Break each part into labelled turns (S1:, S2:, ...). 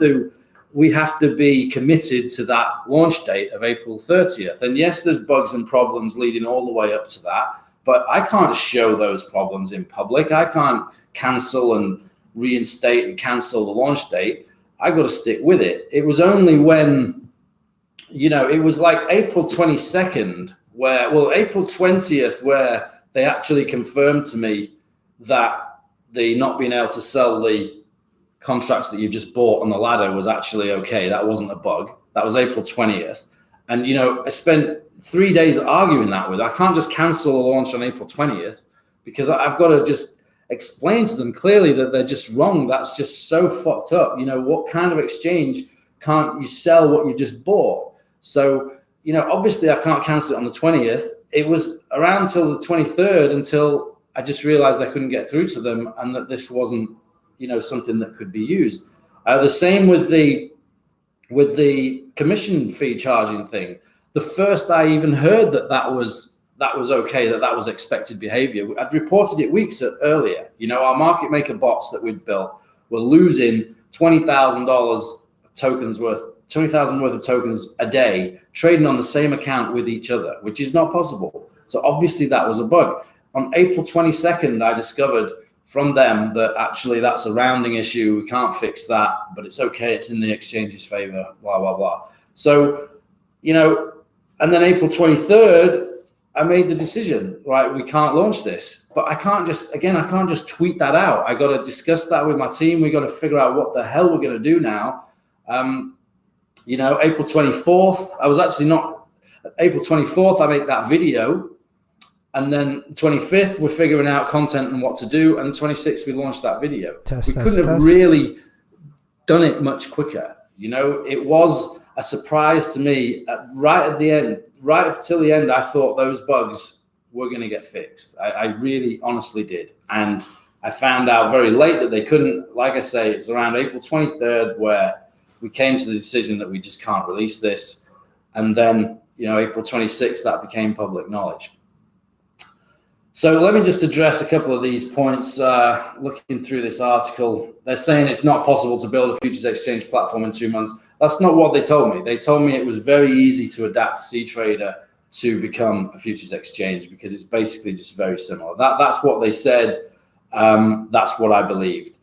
S1: to be committed to that launch date of April 30th. And yes, there's bugs and problems leading all the way up to that, but I can't show those problems in public. I can't cancel and reinstate and cancel the launch date. I got to stick with it. It was only when, it was like April 22nd April 20th, where they actually confirmed to me that the not being able to sell the contracts that you just bought on the ladder was actually okay. That wasn't a bug. That was April 20th. And, I spent 3 days arguing that with. I can't just cancel a launch on April 20th because I've got to just explain to them clearly that they're just wrong. That's just so fucked up. What kind of exchange can't you sell what you just bought? So, obviously I can't cancel it on the 20th. It was around till the 23rd until I just realized I couldn't get through to them and that this wasn't, something that could be used. The same with the commission fee charging thing. The first I even heard that was okay, that was expected behavior, I'd reported it weeks earlier. Our market maker bots that we'd built were losing $20,000 tokens worth, 20,000 worth of tokens a day, trading on the same account with each other, which is not possible. So obviously that was a bug. On April 22nd, I discovered from them that actually that's a rounding issue. We can't fix that, but it's okay. It's in the exchange's favor, blah, blah, blah. So, and then April 23rd, I made the decision, right? We can't launch this, but I can't just tweet that out. I got to discuss that with my team. We got to figure out what the hell we're going to do now. April 24th, April 24th, I make that video. And then 25th, we're figuring out content and what to do. And 26th, we launched that video. We couldn't have really done it much quicker. It was a surprise to me right at the end, right up till the end. I thought those bugs were going to get fixed. I really honestly did. And I found out very late that they couldn't. Like I say, it's around April 23rd where we came to the decision that we just can't release this. And then, April 26th, that became public knowledge. So let me just address a couple of these points. Looking through this article, they're saying it's not possible to build a futures exchange platform in 2 months. That's not what they told me. They told me it was very easy to adapt CTrader to become a futures exchange because it's basically just very similar. That's what they said. That's what I believed.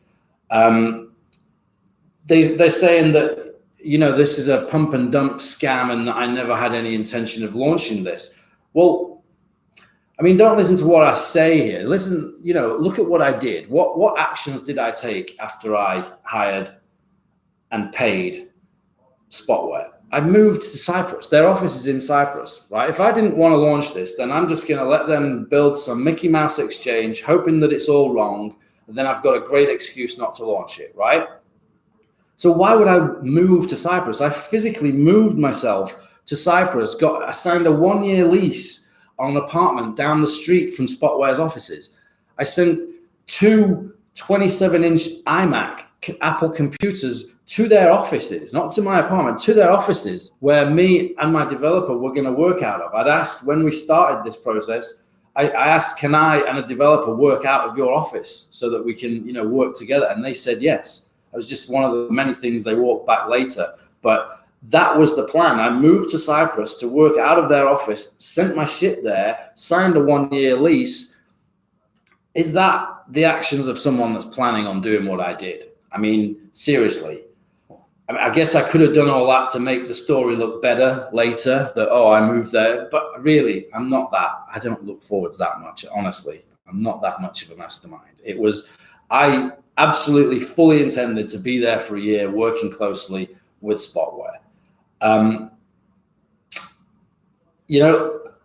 S1: They're saying that, this is a pump and dump scam and that I never had any intention of launching this. Well, don't listen to what I say here. Listen, look at what I did. What actions did I take after I hired and paid Spotware? I moved to Cyprus. Their office is in Cyprus, right? If I didn't want to launch this, then I'm just going to let them build some Mickey Mouse exchange, hoping that it's all wrong. And then I've got a great excuse not to launch it, right? So why would I move to Cyprus? I physically moved myself to Cyprus, I signed a 1-year lease on an apartment down the street from Spotware's offices. I sent 2 27-inch iMac Apple computers to their offices, not to my apartment, to their offices where me and my developer were going to work out of. I'd asked when we started this process, I asked, can I and a developer work out of your office so that we can, work together? And they said yes. It was just one of the many things. They walked back later, but that was the plan. I moved to Cyprus to work out of their office, sent my shit there, signed a 1-year lease. Is that the actions of someone that's planning on doing what I did? Seriously. I guess I could have done all that to make the story look better later, that, I moved there. But really, I'm not that. I don't look forwards that much, honestly. I'm not that much of a mastermind. I absolutely fully intended to be there for a year, working closely with Spotware.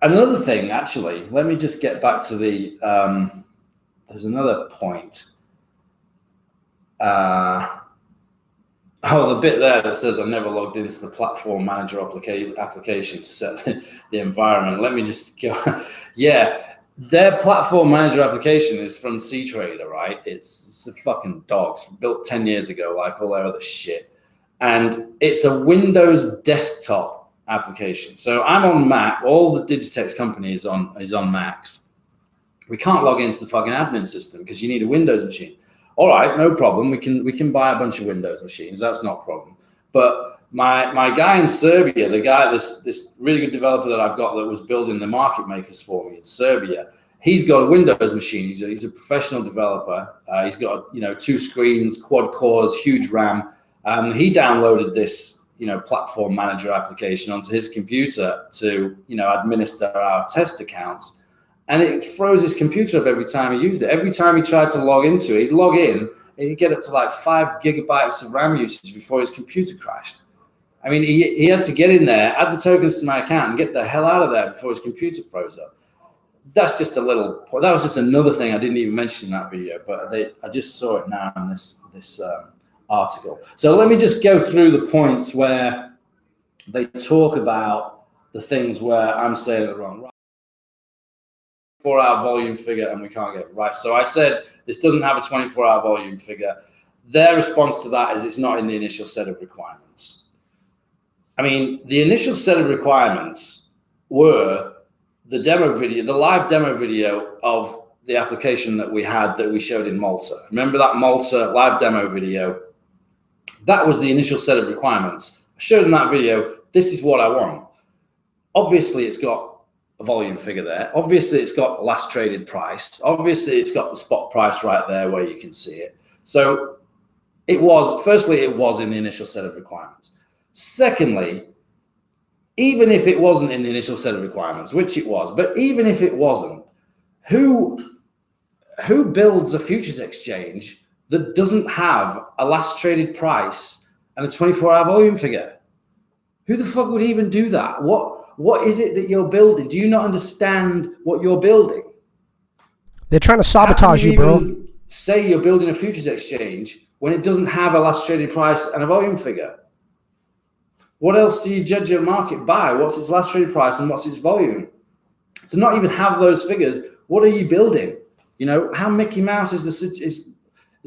S1: Another thing, actually, let me just get back to the, there's another point. The bit there that says I never logged into the platform manager application to set the environment. Let me just go. Yeah, their platform manager application is from CTrader, right? It's a fucking dog. It's built 10 years ago, like all their other shit. And it's a Windows desktop application. So I'm on Mac. All the Digitex company is on Macs. We can't log into the fucking admin system because you need a Windows machine. All right, no problem. We can buy a bunch of Windows machines. That's not a problem. But my guy in Serbia, the guy, this really good developer that I've got that was building the market makers for me in Serbia, he's got a Windows machine. He's a professional developer. He's got 2 screens, quad cores, huge RAM. He downloaded this platform manager application onto his computer to administer our test accounts, and it froze his computer up every time he used it. Every time he tried to log into it, he'd log in and he'd get up to like 5 gigabytes of RAM usage before his computer crashed. I mean, he had to get in there, add the tokens to my account, and get the hell out of there before his computer froze up. That's just a little. That was just another thing I didn't even mention in that video, but I just saw it now in this article. So let me just go through the points where they talk about the things where I'm saying it wrong. Right. 24-hour volume figure, and we can't get it right. So I said this doesn't have a 24-hour volume figure. Their response to that is it's not in the initial set of requirements. I mean, the initial set of requirements were the demo video, the live demo video of the application that we showed in Malta. Remember that Malta live demo video? That was the initial set of requirements. I showed in that video, this is what I want. Obviously, it's got a volume figure there. Obviously, it's got last traded price. Obviously, it's got the spot price right there where you can see it. So firstly, it was in the initial set of requirements. Secondly, even if it wasn't in the initial set of requirements, which it was, but even if it wasn't, who builds a futures exchange that doesn't have a last traded price and a 24-hour volume figure? Who the fuck would even do that? What is it that you're building? Do you not understand what you're building?
S2: They're trying to sabotage you, bro.
S1: Say you're building a futures exchange when it doesn't have a last traded price and a volume figure. What else do you judge your market by? What's its last traded price and what's its volume? To not even have those figures, what are you building? How Mickey Mouse is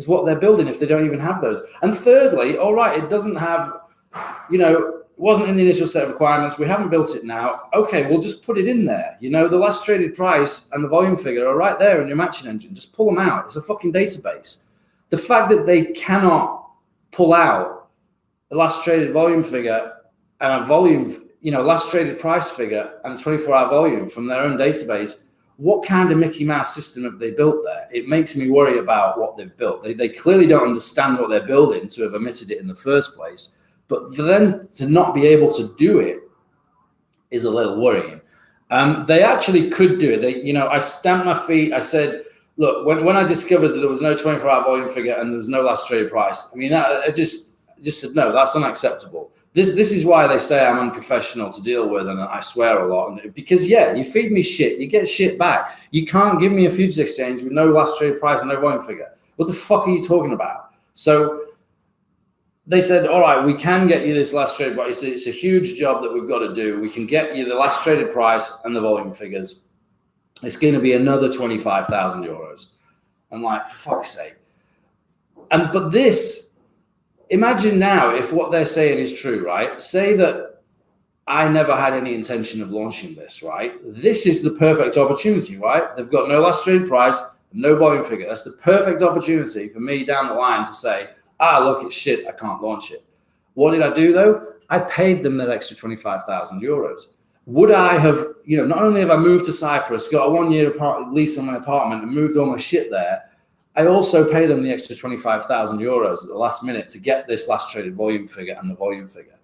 S1: what they're building if they don't even have those? And thirdly, all right, it doesn't have, it wasn't in the initial set of requirements. We haven't built it now. Okay, we'll just put it in there. The last traded price and the volume figure are right there in your matching engine. Just pull them out. It's a fucking database. The fact that they cannot pull out the last traded volume figure and a volume, last traded price figure and a 24-hour volume from their own database, what kind of Mickey Mouse system have they built there? It makes me worry about what they've built. They clearly don't understand what they're building to have omitted it in the first place. But for them to not be able to do it is a little worrying. They actually could do it. I stamped my feet. I said, look, when I discovered that there was no 24-hour volume figure and there was no last traded price, I just said, no, that's unacceptable. This is why they say I'm unprofessional to deal with, and I swear a lot. Because you feed me shit, you get shit back. You can't give me a futures exchange with no last traded price and no volume figure. What the fuck are you talking about? So they said, all right, we can get you this last traded price. It's a huge job that we've got to do. We can get you the last traded price and the volume figures. It's going to be another 25,000 euros. I'm like, for fuck's sake. But this. Imagine now if what they're saying is true, right? Say that I never had any intention of launching this, right? This is the perfect opportunity, right? They've got no last traded price, no volume figure. That's the perfect opportunity for me down the line to say, look, it's shit, I can't launch it. What did I do though? I paid them that extra 25,000 euros. Would I have, not only have I moved to Cyprus, got a 1-year lease on my apartment and moved all my shit there, I also pay them the extra 25,000 euros at the last minute to get this last traded volume figure and the volume figure.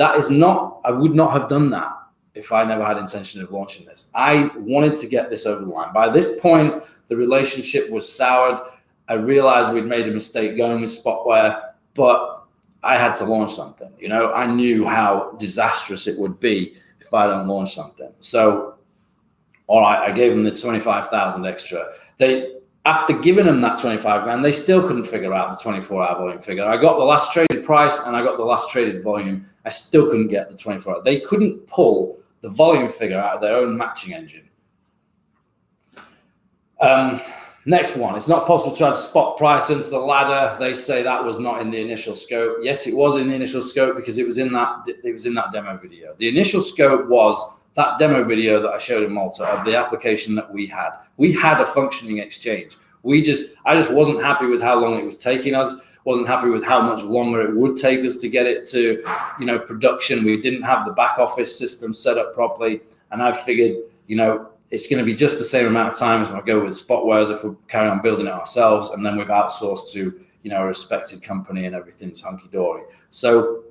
S1: I would not have done that if I never had intention of launching this. I wanted to get this over the line. By this point, the relationship was soured. I realized we'd made a mistake going with Spotware, but I had to launch something. I knew how disastrous it would be if I don't launch something. So, all right, I gave them the 25,000 extra. After giving them that 25 grand, they still couldn't figure out the 24-hour volume figure. I got the last traded price and I got the last traded volume. I still couldn't get the 24-hour. They couldn't pull the volume figure out of their own matching engine. Next one, it's not possible to add spot price into the ladder. They say that was not in the initial scope. Yes, it was in the initial scope because it was in that demo video. The initial scope was that demo video that I showed in Malta of the application that we had. We had a functioning exchange. I just wasn't happy with how long it was taking us. Wasn't happy with how much longer it would take us to get it to, production. We didn't have the back office system set up properly, and I figured, it's going to be just the same amount of time as when I go with Spotware as if we carry on building it ourselves, and then we've outsourced to, a respected company and everything's hunky-dory. So,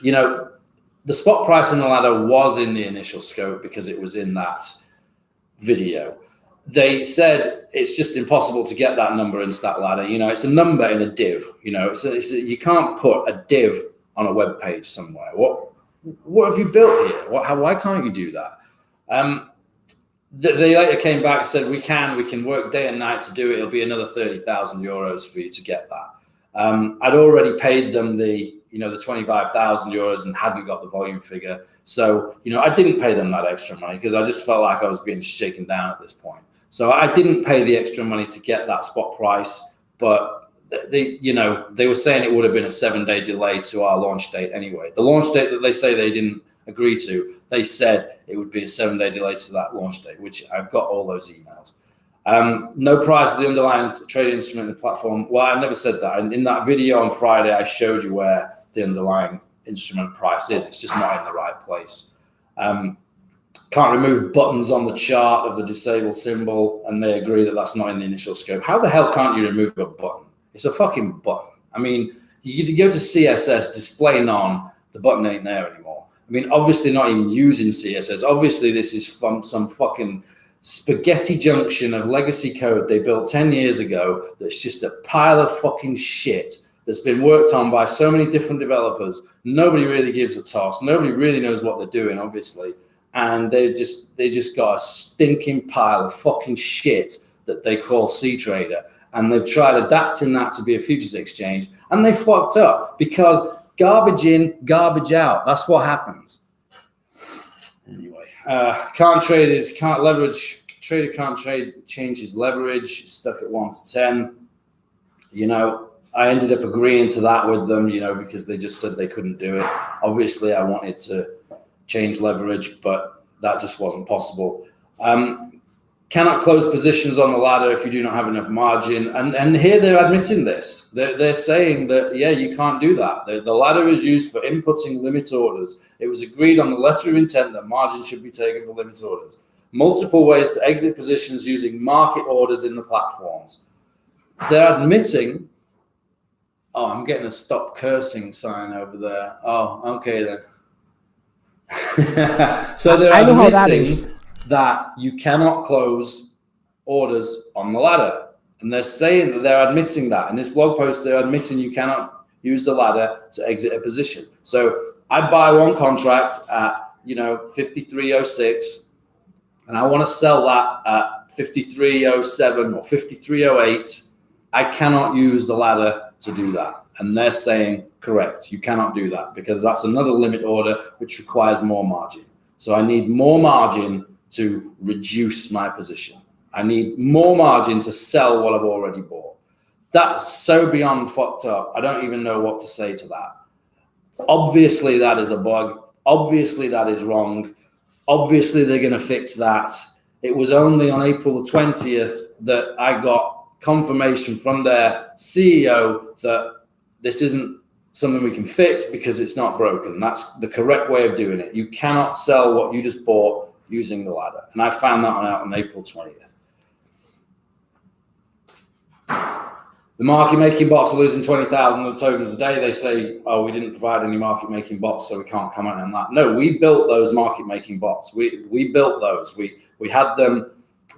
S1: the spot price in the ladder was in the initial scope because it was in that video. They said it's just impossible to get that number into that ladder. It's a number in a div. You can't put a div on a web page somewhere. What have you built here? Why can't you do that? They later came back and said we can work day and night to do it. It'll be another 30,000 euros for you to get that. I'd already paid them the 25,000 euros and hadn't got the volume figure. So, I didn't pay them that extra money because I just felt like I was being shaken down at this point. So I didn't pay the extra money to get that spot price, but they were saying it would have been a 7-day delay to our launch date anyway. The launch date that they say they didn't agree to, they said it would be a 7-day delay to that launch date, which I've got all those emails. No price of the underlying trading instrument in the platform. Well, I never said that. In that video on Friday, I showed you where the underlying instrument price is. It's just not in the right place. Can't remove buttons on the chart of the disable symbol, and they agree that that's not in the initial scope. How the hell can't you remove a button? It's a fucking button. I mean, you go to CSS, display none, the button ain't there anymore. I mean, obviously not even using CSS. Obviously this is from some fucking spaghetti junction of legacy code they built 10 years ago that's just a pile of fucking shit that's been worked on by so many different developers. Nobody really gives a toss. Nobody really knows what they're doing, obviously. And they just got a stinking pile of fucking shit that they call C-Trader. And they've tried adapting that to be a futures exchange. And they fucked up because garbage in, garbage out. That's what happens. Anyway, can't leverage. Trader can't change his leverage. It's stuck at 1 to 10. I ended up agreeing to that with them, because they just said they couldn't do it. Obviously, I wanted to change leverage, but that just wasn't possible. Cannot close positions on the ladder if you do not have enough margin. And here they're admitting this. They're saying that, yeah, you can't do that. The ladder is used for inputting limit orders. It was agreed on the letter of intent that margin should be taken for limit orders. Multiple ways to exit positions using market orders in the platforms. They're admitting, oh, I'm getting a stop cursing sign over there. Oh, okay then. So they're admitting that you cannot close orders on the ladder, and they're saying that they're admitting that in this blog post. They're admitting you cannot use the ladder to exit a position. So I buy one contract at 53.06, and I want to sell that at 53.07 or 53.08. I cannot use the ladder to do that. And they're saying, correct, you cannot do that because that's another limit order which requires more margin. So I need more margin to reduce my position. I need more margin to sell what I've already bought. That's so beyond fucked up. I don't even know what to say to that. Obviously, that is a bug. Obviously, that is wrong. Obviously, they're going to fix that. It was only on April the 20th that I got confirmation from their CEO that this isn't something we can fix because it's not broken. That's the correct way of doing it. You cannot sell what you just bought using the ladder. And I found that one out on April 20th. The market making bots are losing 20,000 of tokens a day. They say, oh, we didn't provide any market making bots, so we can't comment on that. No, we built those market making bots. We built those. We had them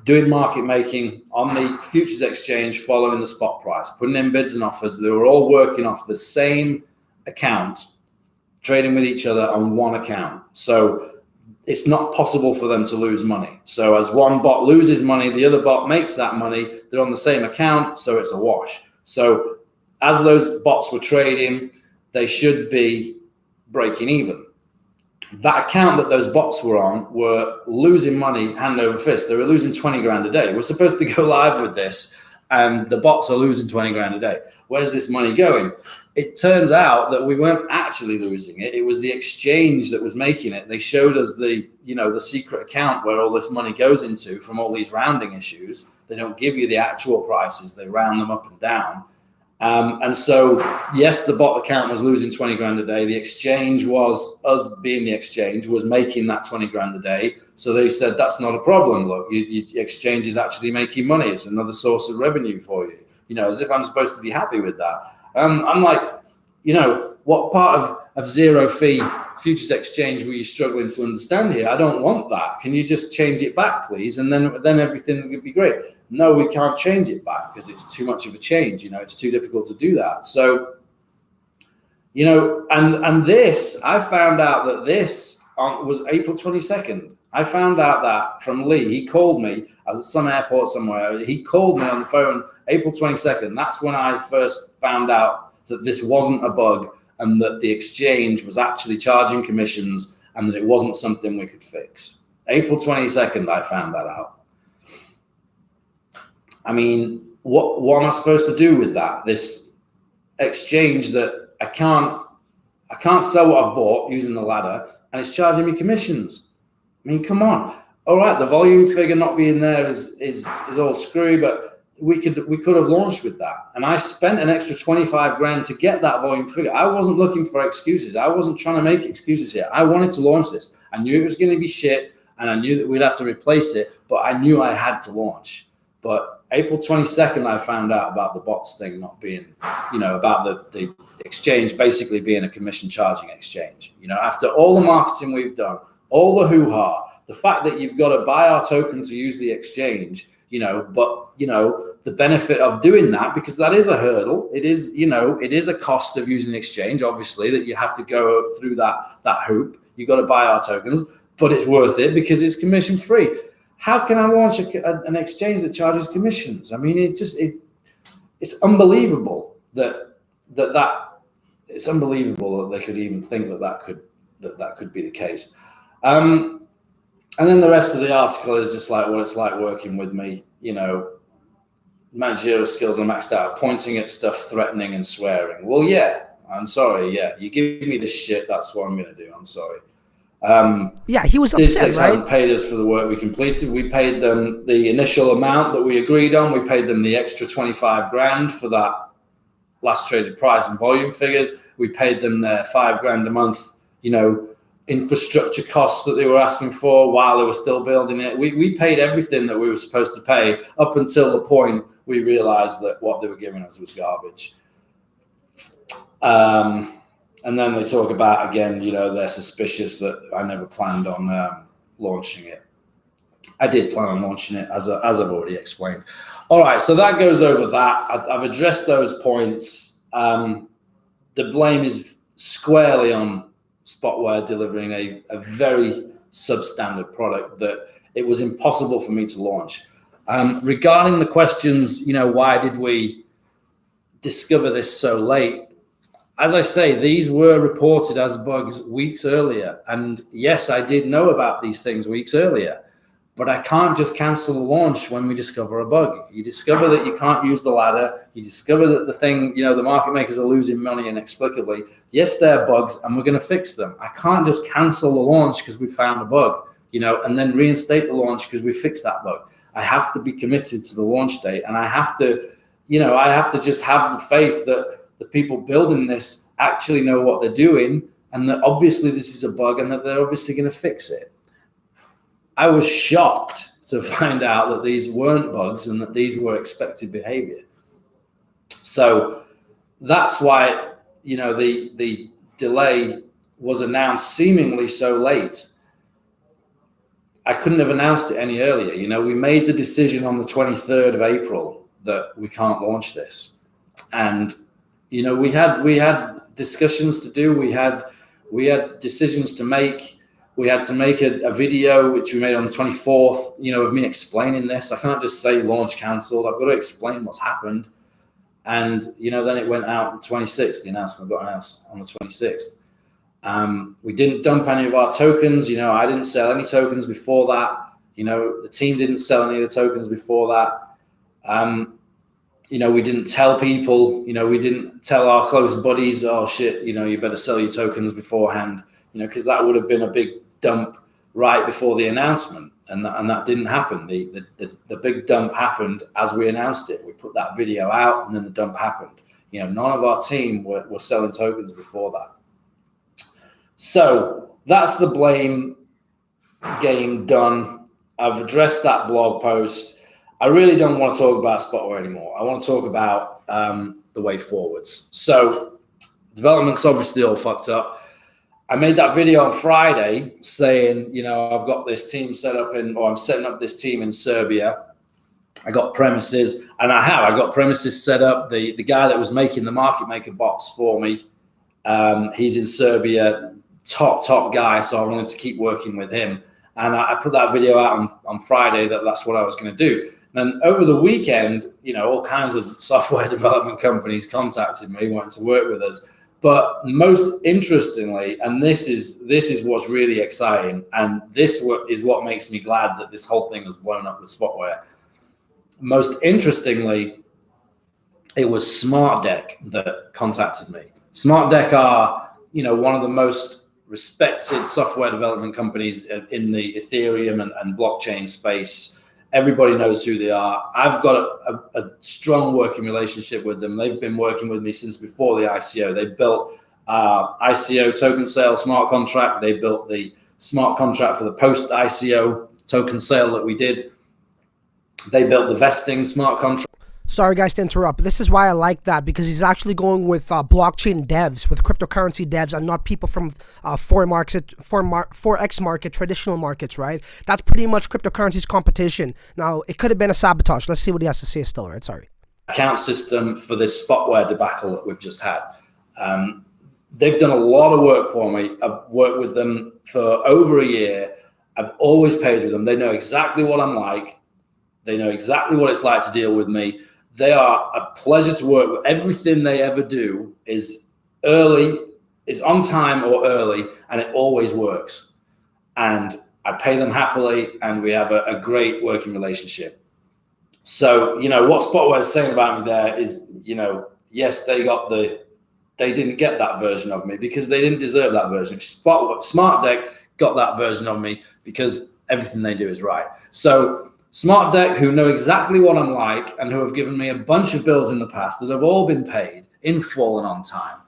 S1: doing market making on the futures exchange following the spot price, putting in bids and offers. They were all working off the same account, trading with each other on one account. So it's not possible for them to lose money. So as one bot loses money, the other bot makes that money. They're on the same account, so it's a wash. So as those bots were trading, they should be breaking even. That account that those bots were on were losing money hand over fist. They were losing 20 grand a day. We're supposed to go live with this and the bots are losing 20 grand a day. Where's this money going? It turns out that we weren't actually losing it. It was the exchange that was making it. They showed us the secret account where all this money goes into from all these rounding issues. They don't give you the actual prices. They round them up and down. And so, yes, the bot account was losing 20 grand a day. The exchange was, us being the exchange, was making that 20 grand a day. So they said, that's not a problem. Look, your exchange is actually making money. It's another source of revenue for you. As if I'm supposed to be happy with that. I'm like, what part of zero fee futures exchange were you struggling to understand here? I don't want that. Can you just change it back, please? And then everything would be great. No, we can't change it back because it's too much of a change. It's too difficult to do that. So, and this, I found out that this was April 22nd. I found out that from Lee. He called me. I was at some airport somewhere. He called me on the phone April 22nd. That's when I first found out that this wasn't a bug and that the exchange was actually charging commissions and that it wasn't something we could fix. April 22nd, I found that out. I mean, what am I supposed to do with that? This exchange that I can't sell what I've bought using the ladder, and it's charging me commissions. I mean, come on. All right, the volume figure not being there is all screwy, but we could have launched with that. And I spent an extra 25 grand to get that volume figure. I wasn't looking for excuses. I wasn't trying to make excuses here. I wanted to launch this. I knew it was going to be shit, and I knew that we'd have to replace it, but I knew I had to launch. But April 22nd, I found out about the bots thing not being, about the exchange basically being a commission charging exchange. After all the marketing we've done, all the hoo-ha, the fact that you've got to buy our token to use the exchange, but the benefit of doing that, because that is a hurdle. It is, it is a cost of using the exchange, obviously, that you have to go through that hoop. You've got to buy our tokens, but it's worth it because it's commission free. How can I launch an exchange that charges commissions? I mean, it's unbelievable that it's unbelievable that they could even think that could be the case. And then the rest of the article is just like what it's like working with me. Managerial skills are maxed out, pointing at stuff, threatening and swearing. Well, yeah, I'm sorry. Yeah, you give me this shit. That's what I'm going to do. I'm sorry.
S2: Yeah, he was upset,
S1: DGTX
S2: right?
S1: hasn't paid us for the work we completed. We paid them the initial amount that we agreed on. We paid them the extra 25 grand for that last traded price and volume figures. We paid them their 5 grand a month, infrastructure costs that they were asking for while they were still building it. We paid everything that we were supposed to pay up until the point we realized that what they were giving us was garbage. And then they talk about, again, they're suspicious that I never planned on launching it. I did plan on launching it, as I've already explained. All right, so that goes over that. I've addressed those points. The blame is squarely on Spotware delivering a very substandard product that it was impossible for me to launch. Regarding the questions, why did we discover this so late? As I say, these were reported as bugs weeks earlier. And yes, I did know about these things weeks earlier, but I can't just cancel the launch when we discover a bug. You discover that you can't use the ladder. You discover that the thing, the market makers are losing money inexplicably. Yes, they're bugs and we're going to fix them. I can't just cancel the launch because we found a bug, and then reinstate the launch because we fixed that bug. I have to be committed to the launch date, and I have to, just have the faith that the people building this actually know what they're doing, and that obviously this is a bug and that they're obviously going to fix it. I was shocked to find out that these weren't bugs and that these were expected behavior. So that's why, the delay was announced seemingly so late. I couldn't have announced it any earlier. We made the decision on the 23rd of April that we can't launch this. And we had discussions to do. We had decisions to make. We had to make a video, which we made on the 24th, of me explaining this. I can't just say launch cancelled. I've got to explain what's happened. And, then it went out on the 26th. The announcement got announced on the 26th. We didn't dump any of our tokens. I didn't sell any tokens before that. The team didn't sell any of the tokens before that. we didn't tell people, we didn't tell our close buddies, oh shit, you better sell your tokens beforehand, because that would have been a big dump right before the announcement. And that didn't happen. The big dump happened as we announced it. We put that video out and then the dump happened. None of our team were selling tokens before that. So that's the blame game done. I've addressed that blog post. I really don't want to talk about Spotware anymore. I want to talk about the way forwards. So development's obviously all fucked up. I made that video on Friday saying, I've got this team set up I'm setting up this team in Serbia. I got premises, and I got premises set up. The guy that was making the market maker bots for me, he's in Serbia, top guy. So I wanted to keep working with him. And I put that video out on Friday that's what I was going to do. And over the weekend, all kinds of software development companies contacted me wanting to work with us. But most interestingly, and this is what's really exciting, and this is what makes me glad that this whole thing has blown up with Spotware. Most interestingly, it was SmartDeck that contacted me. SmartDeck are, one of the most respected software development companies in the Ethereum and blockchain space. Everybody knows who they are. I've got a strong working relationship with them. They've been working with me since before the ICO. They built ICO token sale smart contract. They built the smart contract for the post ICO token sale that we did. They built the vesting smart contract.
S2: Sorry guys to interrupt. This is why I like that, because he's actually going with blockchain devs, with cryptocurrency devs, and not people from forex market, traditional markets, right? That's pretty much cryptocurrency's competition. Now, it could have been a sabotage. Let's see what he has to say still, right? Sorry.
S1: Account system for this Spotware debacle that we've just had. They've done a lot of work for me. I've worked with them for over a year. I've always paid with them. They know exactly what I'm like. They know exactly what it's like to deal with me. They are a pleasure to work with. Everything they ever do is on time or early, and it always works. And I pay them happily, and we have a great working relationship. So, what Spotware is saying about me there is, yes, they didn't get that version of me because they didn't deserve that version. SmartDeck got that version of me because everything they do is right. So SmartDeck, who know exactly what I'm like and who have given me a bunch of bills in the past that have all been paid in full and on time,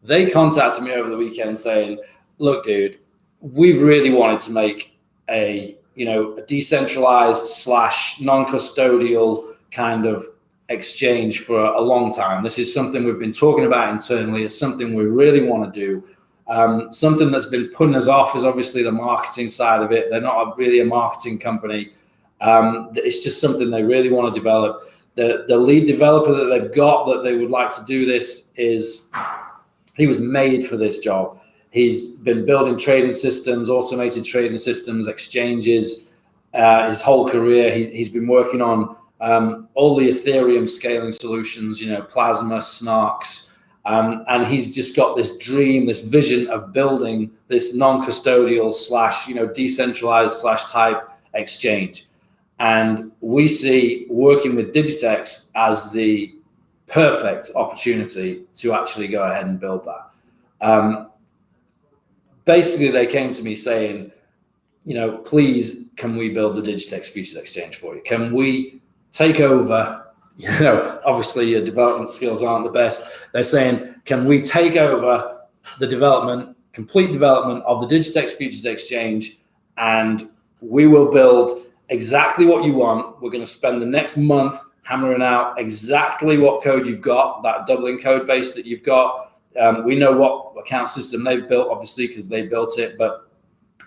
S1: they contacted me over the weekend saying, look, dude, we've really wanted to make a decentralized / non-custodial kind of exchange for a long time. This is something we've been talking about internally. It's something we really want to do. Something that's been putting us off is obviously the marketing side of it. They're not really a marketing company. It's just something they really want to develop. The lead developer that they've got that they would like to do this he was made for this job. He's been building trading systems, automated trading systems, exchanges, his whole career. He's been working on all the Ethereum scaling solutions, Plasma, Snarks, and he's just got this dream, this vision of building this non-custodial / decentralized / type exchange. And we see working with Digitex as the perfect opportunity to actually go ahead and build that. Basically, they came to me saying, please, can we build the Digitex Futures Exchange for you? Can we take over? Obviously your development skills aren't the best. They're saying, can we take over the complete development of the Digitex Futures Exchange, and we will build exactly what you want. We're going to spend the next month hammering out exactly what code you've got, that doubling code base that you've got. We know what account system they've built, obviously, because they built it. But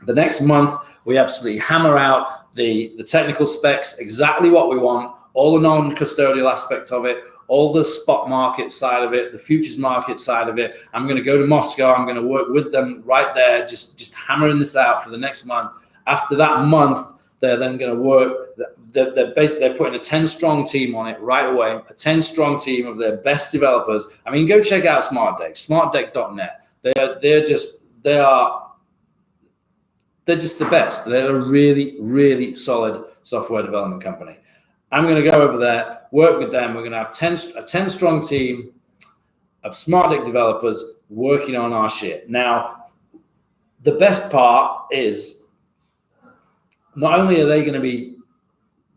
S1: the next month, we absolutely hammer out the technical specs, exactly what we want, all the non-custodial aspect of it, all the spot market side of it, the futures market side of it. I'm going to go to Moscow. I'm going to work with them right there, just hammering this out for the next month. After that month, they're then going to work. They're putting a 10-strong team on it right away, a 10-strong team of their best developers. I mean, go check out SmartDeck, smartdeck.net. They're just the best. They're a really, really solid software development company. I'm going to go over there, work with them. We're going to have a 10-strong team of smart deck developers working on our shit. Now, the best part is not only are they going to be,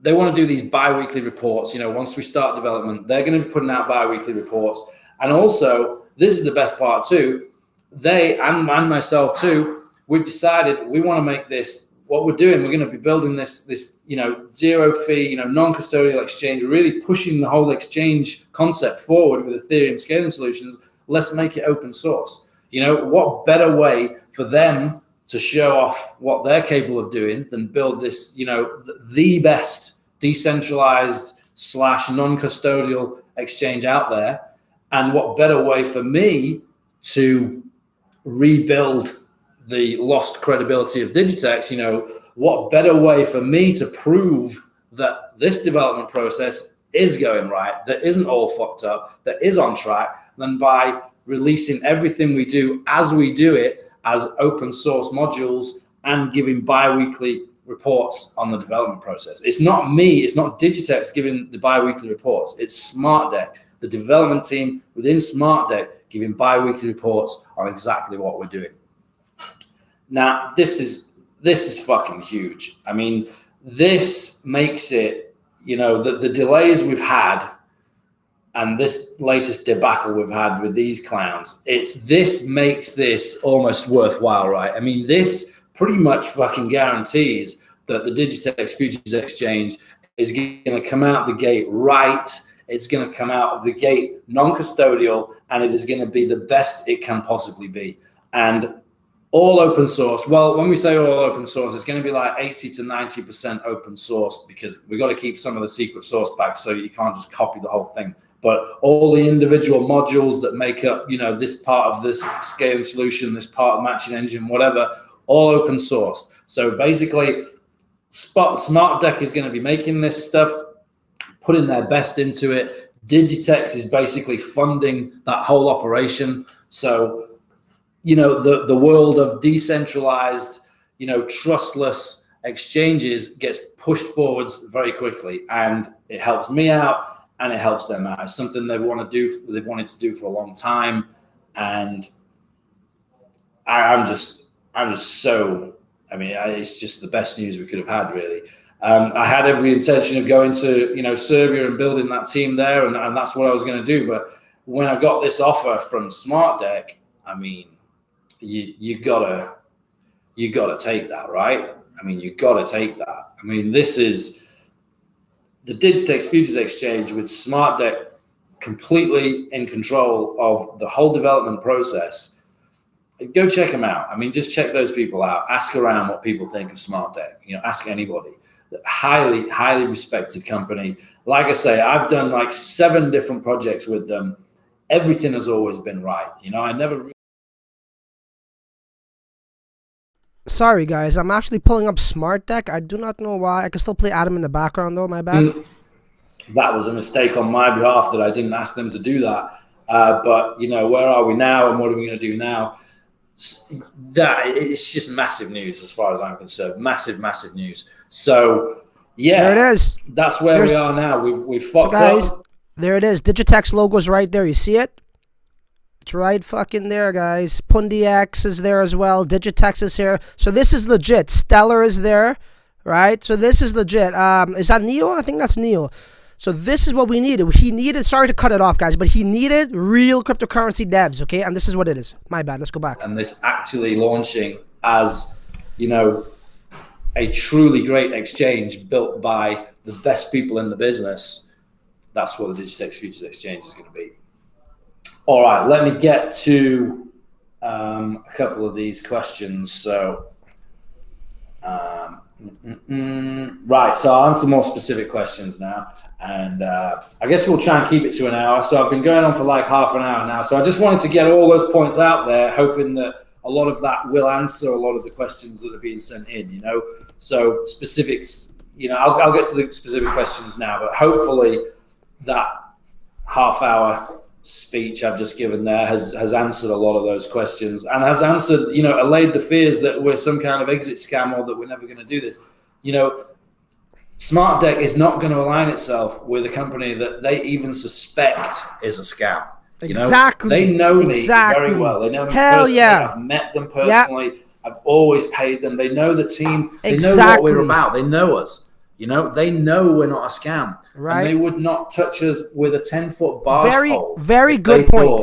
S1: they want to do these bi-weekly reports. You know, once we start development, they're going to be putting out bi-weekly reports. And also, this is the best part too, they and myself too, we've decided we want to make this, what we're doing, we're going to be building this, you know, zero fee, you know, non-custodial exchange, really pushing the whole exchange concept forward with Ethereum scaling solutions. Let's make it open source. You know, what better way for them to show off what they're capable of doing than build this, you know, the best decentralized / non-custodial exchange out there. And what better way for me to rebuild the lost credibility of Digitex? You know, what better way for me to prove that this development process is going right, that isn't all fucked up, that is on track, than by releasing everything we do as we do it as open source modules and giving bi-weekly reports on the development process. It's not me, it's not Digitex giving the bi-weekly reports, it's SmartDeck, the development team within SmartDeck giving bi-weekly reports on exactly what we're doing. Now, this is fucking huge. I mean, this makes it, you know, the delays we've had and this latest debacle we've had with these clowns, this makes this almost worthwhile, right? I mean, this pretty much fucking guarantees that the Digitex Futures Exchange is going to come out the gate right. It's going to come out of the gate non-custodial, and it is going to be the best it can possibly be. And all open source. Well, when we say all open source, it's going to be like 80 to 90% open source, because we've got to keep some of the secret source back, so you can't just copy the whole thing. But all the individual modules that make up, you know, this part of this scaling solution, this part of matching engine, whatever, all open source. So basically, SmartDeck is going to be making this stuff, putting their best into it. Digitex is basically funding that whole operation. So, you know, the world of decentralized, you know, trustless exchanges gets pushed forwards very quickly, and it helps me out and it helps them out. It's something they've wanted to do for a long time, and I'm just so, I mean, it's just the best news we could have had, really. I had every intention of going to, you know, Serbia and building that team there, and that's what I was going to do. But when I got this offer from SmartDeck, I mean, you gotta take that, right? I mean, you gotta take that. I mean, this is the Digitex Futures Exchange with SmartDeck completely in control of the whole development process. Go check them out. I mean, just check those people out. Ask around what people think of SmartDeck. You know, ask anybody. Highly, highly respected company. Like I say, I've done like 7 different projects with them. Everything has always been right. You know, I never.
S2: Sorry, guys. I'm actually pulling up SmartDeck. I do not know why. I can still play Adam in the background, though. My bad.
S1: That was a mistake on my behalf that I didn't ask them to do that. But, you know, where are we now and what are we going to do now? It's just massive news as far as I'm concerned. Massive, massive news. So, yeah.
S2: There it is.
S1: That's where we are now. We've fucked up.
S2: There it is. Digitex logo's right there. You see it? It's right fucking there, guys. PundiX is there as well. Digitex is here. So this is legit. Stellar is there, right? So this is legit. Is that Neo? I think that's Neo. So this is what we needed. He needed, sorry to cut it off, guys, but he needed real cryptocurrency devs, okay? And this is what it is. My bad. Let's go back.
S1: And this actually launching as, you know, a truly great exchange built by the best people in the business. That's what the Digitex Futures Exchange is going to be. All right, let me get to a couple of these questions. So, right, so I'll answer more specific questions now. And I guess we'll try and keep it to an hour. So I've been going on for like half an hour now. So I just wanted to get all those points out there, hoping that a lot of that will answer a lot of the questions that are being sent in, you know. So specifics, you know, I'll get to the specific questions now, but hopefully that half hour speech I've just given there has answered a lot of those questions, and has answered, allayed the fears that we're some kind of exit scam or that we're never going to do this. Smart Deck is not going to align itself with a company that they even suspect is a scam. You know, they know me very well. They know me personally. I've met them personally. I've always paid them. They know the team. They know what we're about. They know us. You know, they know we're not a scam.
S2: Right.
S1: And they would not touch us with a 10-foot barge pole.
S2: Very good point.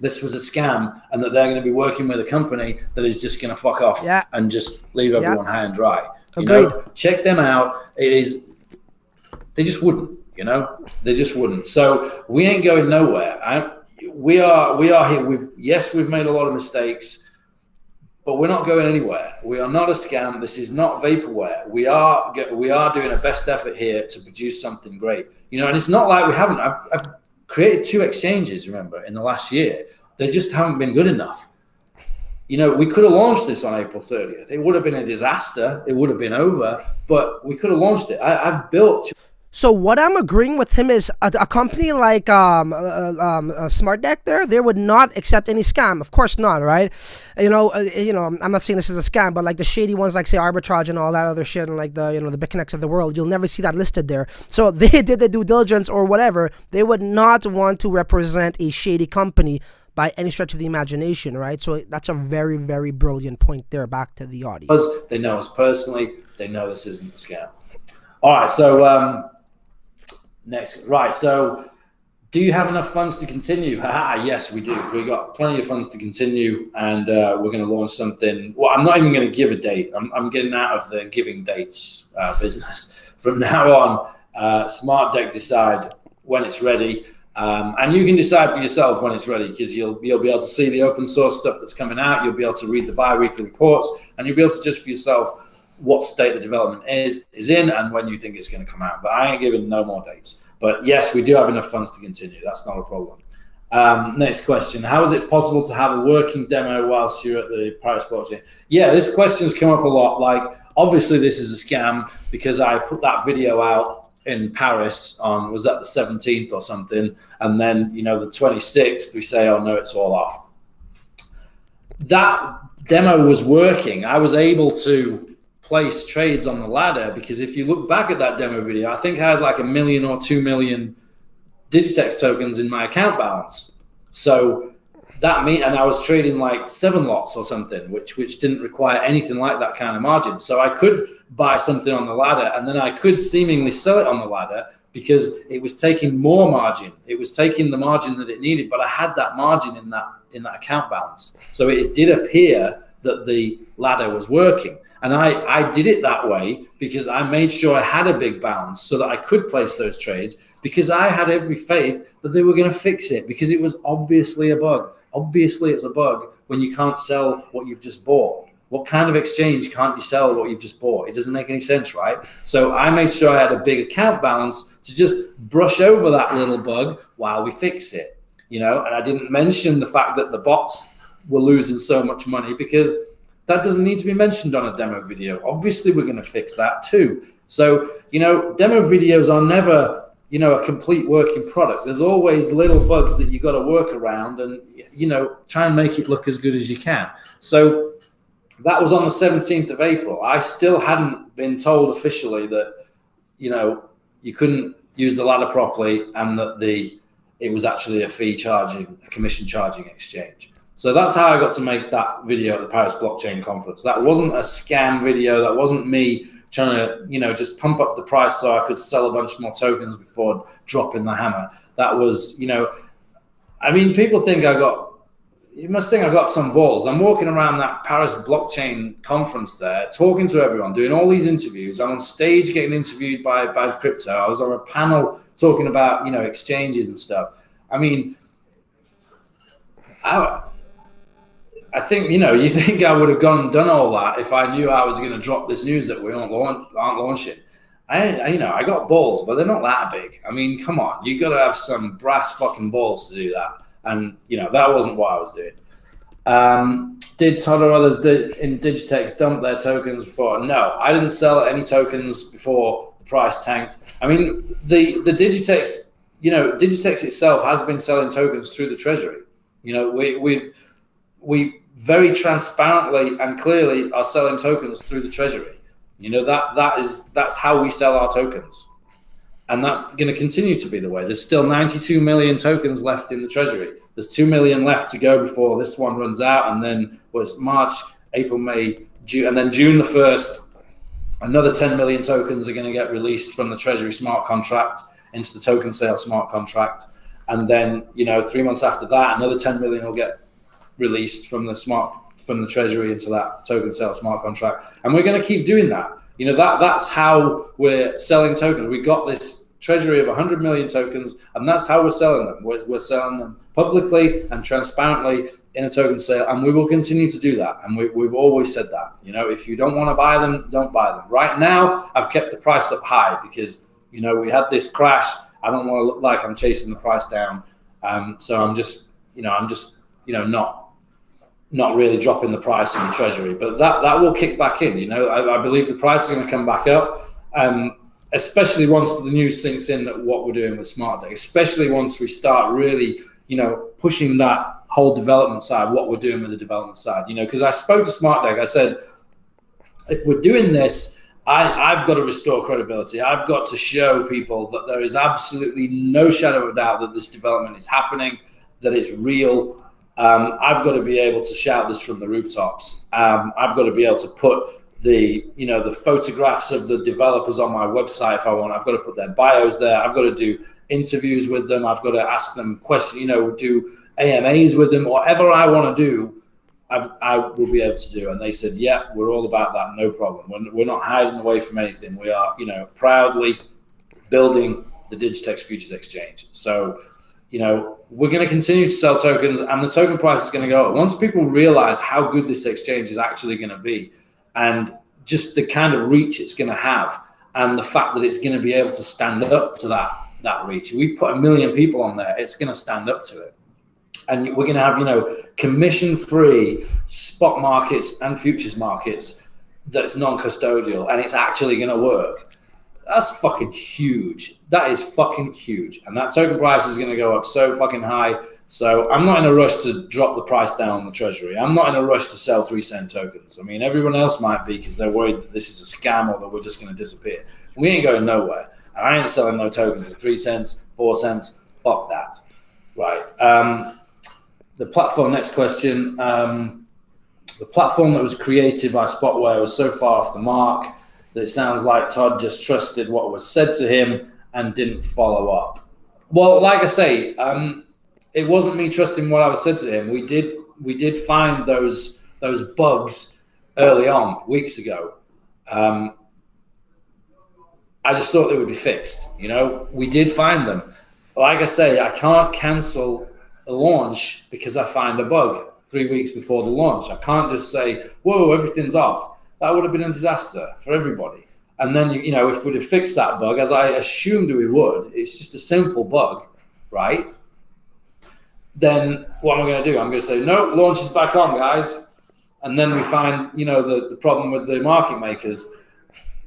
S1: This was a scam and that they're going to be working with a company that is just going to fuck off and just leave everyone high and dry. You know, check them out. They just wouldn't, you know, they just wouldn't. So we ain't going nowhere. We are here. We've made a lot of mistakes, but we're not going anywhere. We are not a scam. This is not vaporware. We are doing our best effort here to produce something great. You know, and it's not like we haven't. I've created 2 exchanges, remember, in the last year. They just haven't been good enough. You know, we could have launched this on April 30th. It would have been a disaster. It would have been over, but we could have launched it. I've built.
S2: So what I'm agreeing with him is a company like Smart Deck there, they would not accept any scam. Of course not, right? You know, I'm not saying this is a scam, but like the shady ones, like say Arbitrage and all that other shit, and like the the BitConnects of the world, you'll never see that listed there. So they did the due diligence or whatever. They would not want to represent a shady company by any stretch of the imagination, right? So that's a very, very brilliant point there. Back to the audience.
S1: Because they know us personally. They know this isn't a scam. All right, so next, right? So, do you have enough funds to continue? Yes, we do. We got plenty of funds to continue, and we're going to launch something. Well, I'm not even going to give a date. I'm getting out of the giving dates business. From now on, Smart Deck decide when it's ready. And you can decide for yourself when it's ready, because you'll be able to see the open source stuff that's coming out. You'll be able to read the bi-weekly reports, and you'll be able to judge for yourself what state the development is in and when you think it's going to come out. But I ain't giving no more dates. But yes, we do have enough funds to continue. That's not a problem. Next question. How is it possible to have a working demo whilst you're at the Paris blockchain? Yeah, this question's come up a lot. Like, obviously this is a scam because I put that video out in Paris on, was that the 17th or something? And then, you know, the 26th, we say, oh no, it's all off. That demo was working. I was able to place trades on the ladder because if you look back at that demo video, I think I had like 1 million or 2 million Digitex tokens in my account balance. So that mean, and I was trading like 7 lots or something, which didn't require anything like that kind of margin. So I could buy something on the ladder and then I could seemingly sell it on the ladder because it was taking more margin. It was taking the margin that it needed, but I had that margin in that account balance. So it did appear that the ladder was working. And I did it that way because I made sure I had a big balance so that I could place those trades, because I had every faith that they were going to fix it, because it was obviously a bug. Obviously it's a bug when you can't sell what you've just bought. What kind of exchange can't you sell what you've just bought? It doesn't make any sense, right? So I made sure I had a big account balance to just brush over that little bug while we fix it, you know. And I didn't mention the fact that the bots were losing so much money because that doesn't need to be mentioned on a demo video. Obviously, we're going to fix that too. So, you know, demo videos are never, you know, a complete working product. There's always little bugs that you got to work around and, you know, try and make it look as good as you can. So that was on the 17th of April. I still hadn't been told officially that, you know, you couldn't use the ladder properly and that it was actually a commission charging exchange. So that's how I got to make that video at the Paris Blockchain Conference. That wasn't a scam video. That wasn't me trying to, you know, just pump up the price so I could sell a bunch more tokens before dropping the hammer. That was, you know, I mean, people think you must think I got some balls. I'm walking around that Paris Blockchain Conference there, talking to everyone, doing all these interviews. I'm on stage getting interviewed by crypto. I was on a panel talking about, you know, exchanges and stuff. I mean, I think, you know, you think I would have gone and done all that if I knew I was going to drop this news that we aren't launching. You know, I got balls, but they're not that big. I mean, come on, you got to have some brass fucking balls to do that. And, you know, that wasn't what I was doing. Did Todd or others in Digitex dump their tokens before? No, I didn't sell any tokens before the price tanked. I mean, the Digitex, you know, Digitex itself has been selling tokens through the treasury. You know, we very transparently and clearly are selling tokens through the treasury. You know, that's how we sell our tokens. And that's going to continue to be the way. There's still 92 million tokens left in the treasury. There's 2 million left to go before this one runs out. And then was March, April, May, June, and then June the 1st, another 10 million tokens are going to get released from the treasury smart contract into the token sale smart contract. And then, you know, 3 months after that, another 10 million will get released from the treasury into that token sale smart contract. And we're going to keep doing that. You know, that's how we're selling tokens. We got this treasury of 100 million tokens, and that's how we're selling them. We're selling them publicly and transparently in a token sale, and we will continue to do that. And we've always said that. You know, if you don't want to buy them, don't buy them. Right now, I've kept the price up high because, you know, we had this crash. I don't want to look like I'm chasing the price down. So I'm just not really dropping the price in the treasury, but that will kick back in. You know, I believe the price is going to come back up. Especially once the news sinks in that what we're doing with SmartDeck, especially once we start really, you know, pushing that whole development side, what we're doing with the development side, you know, because I spoke to SmartDeck, I said, if we're doing this, I've got to restore credibility. I've got to show people that there is absolutely no shadow of a doubt that this development is happening, that it's real. I've got to be able to shout this from the rooftops. I've got to be able to put the photographs of the developers on my website if I want. I've got to put their bios there. I've got to do interviews with them. I've got to ask them questions, you know, do AMAs with them, whatever I want to do, I will be able to do. And they said, yeah, we're all about that. No problem. We're not hiding away from anything. We are, you know, proudly building the Digitex Futures Exchange. So, you know, we're going to continue to sell tokens, and the token price is going to go up. Once people realize how good this exchange is actually going to be, and just the kind of reach it's going to have, and the fact that it's going to be able to stand up to that reach. We put 1 million people on there, it's going to stand up to it. And we're going to have, you know, commission-free spot markets and futures markets that's non-custodial, and it's actually going to work. That's fucking huge. That is fucking huge. And that token price is going to go up so fucking high. So I'm not in a rush to drop the price down on the treasury. I'm not in a rush to sell 3-cent tokens. I mean, everyone else might be because they're worried that this is a scam or that we're just going to disappear. We ain't going nowhere. And I ain't selling no tokens at 3 cents, 4 cents. Fuck that. Right. The platform, next question. The platform that was created by Spotware was so far off the mark that it sounds like Todd just trusted what was said to him and didn't follow up. Well, like I say, it wasn't me trusting what I was said to him. We did find those bugs early on, weeks ago. I just thought they would be fixed. You know, we did find them. Like I say, I can't cancel a launch because I find a bug 3 weeks before the launch. I can't just say, whoa, everything's off. That would have been a disaster for everybody. And then, you know, if we'd have fixed that bug, as I assumed we would, it's just a simple bug, right? Then what am I going to do? I'm going to say, no, launch is back on, guys. And then we find, you know, the problem with the market makers.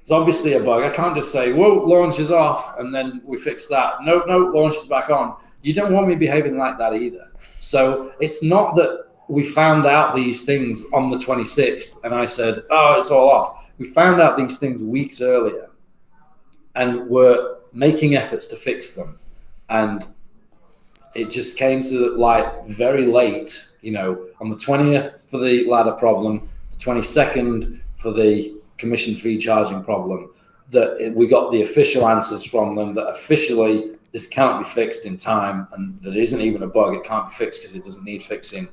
S1: It's obviously a bug. I can't just say, whoa, launch is off, and then we fix that. No, launch is back on. You don't want me behaving like that either. So it's not that we found out these things on the 26th and I said, oh, it's all off. We found out these things weeks earlier and were making efforts to fix them. And it just came to light very late, you know, on the 20th for the ladder problem, the 22nd for the commission fee charging problem, that we got the official answers from them that officially this cannot be fixed in time, and that isn't even a bug. It can't be fixed because it doesn't need fixing.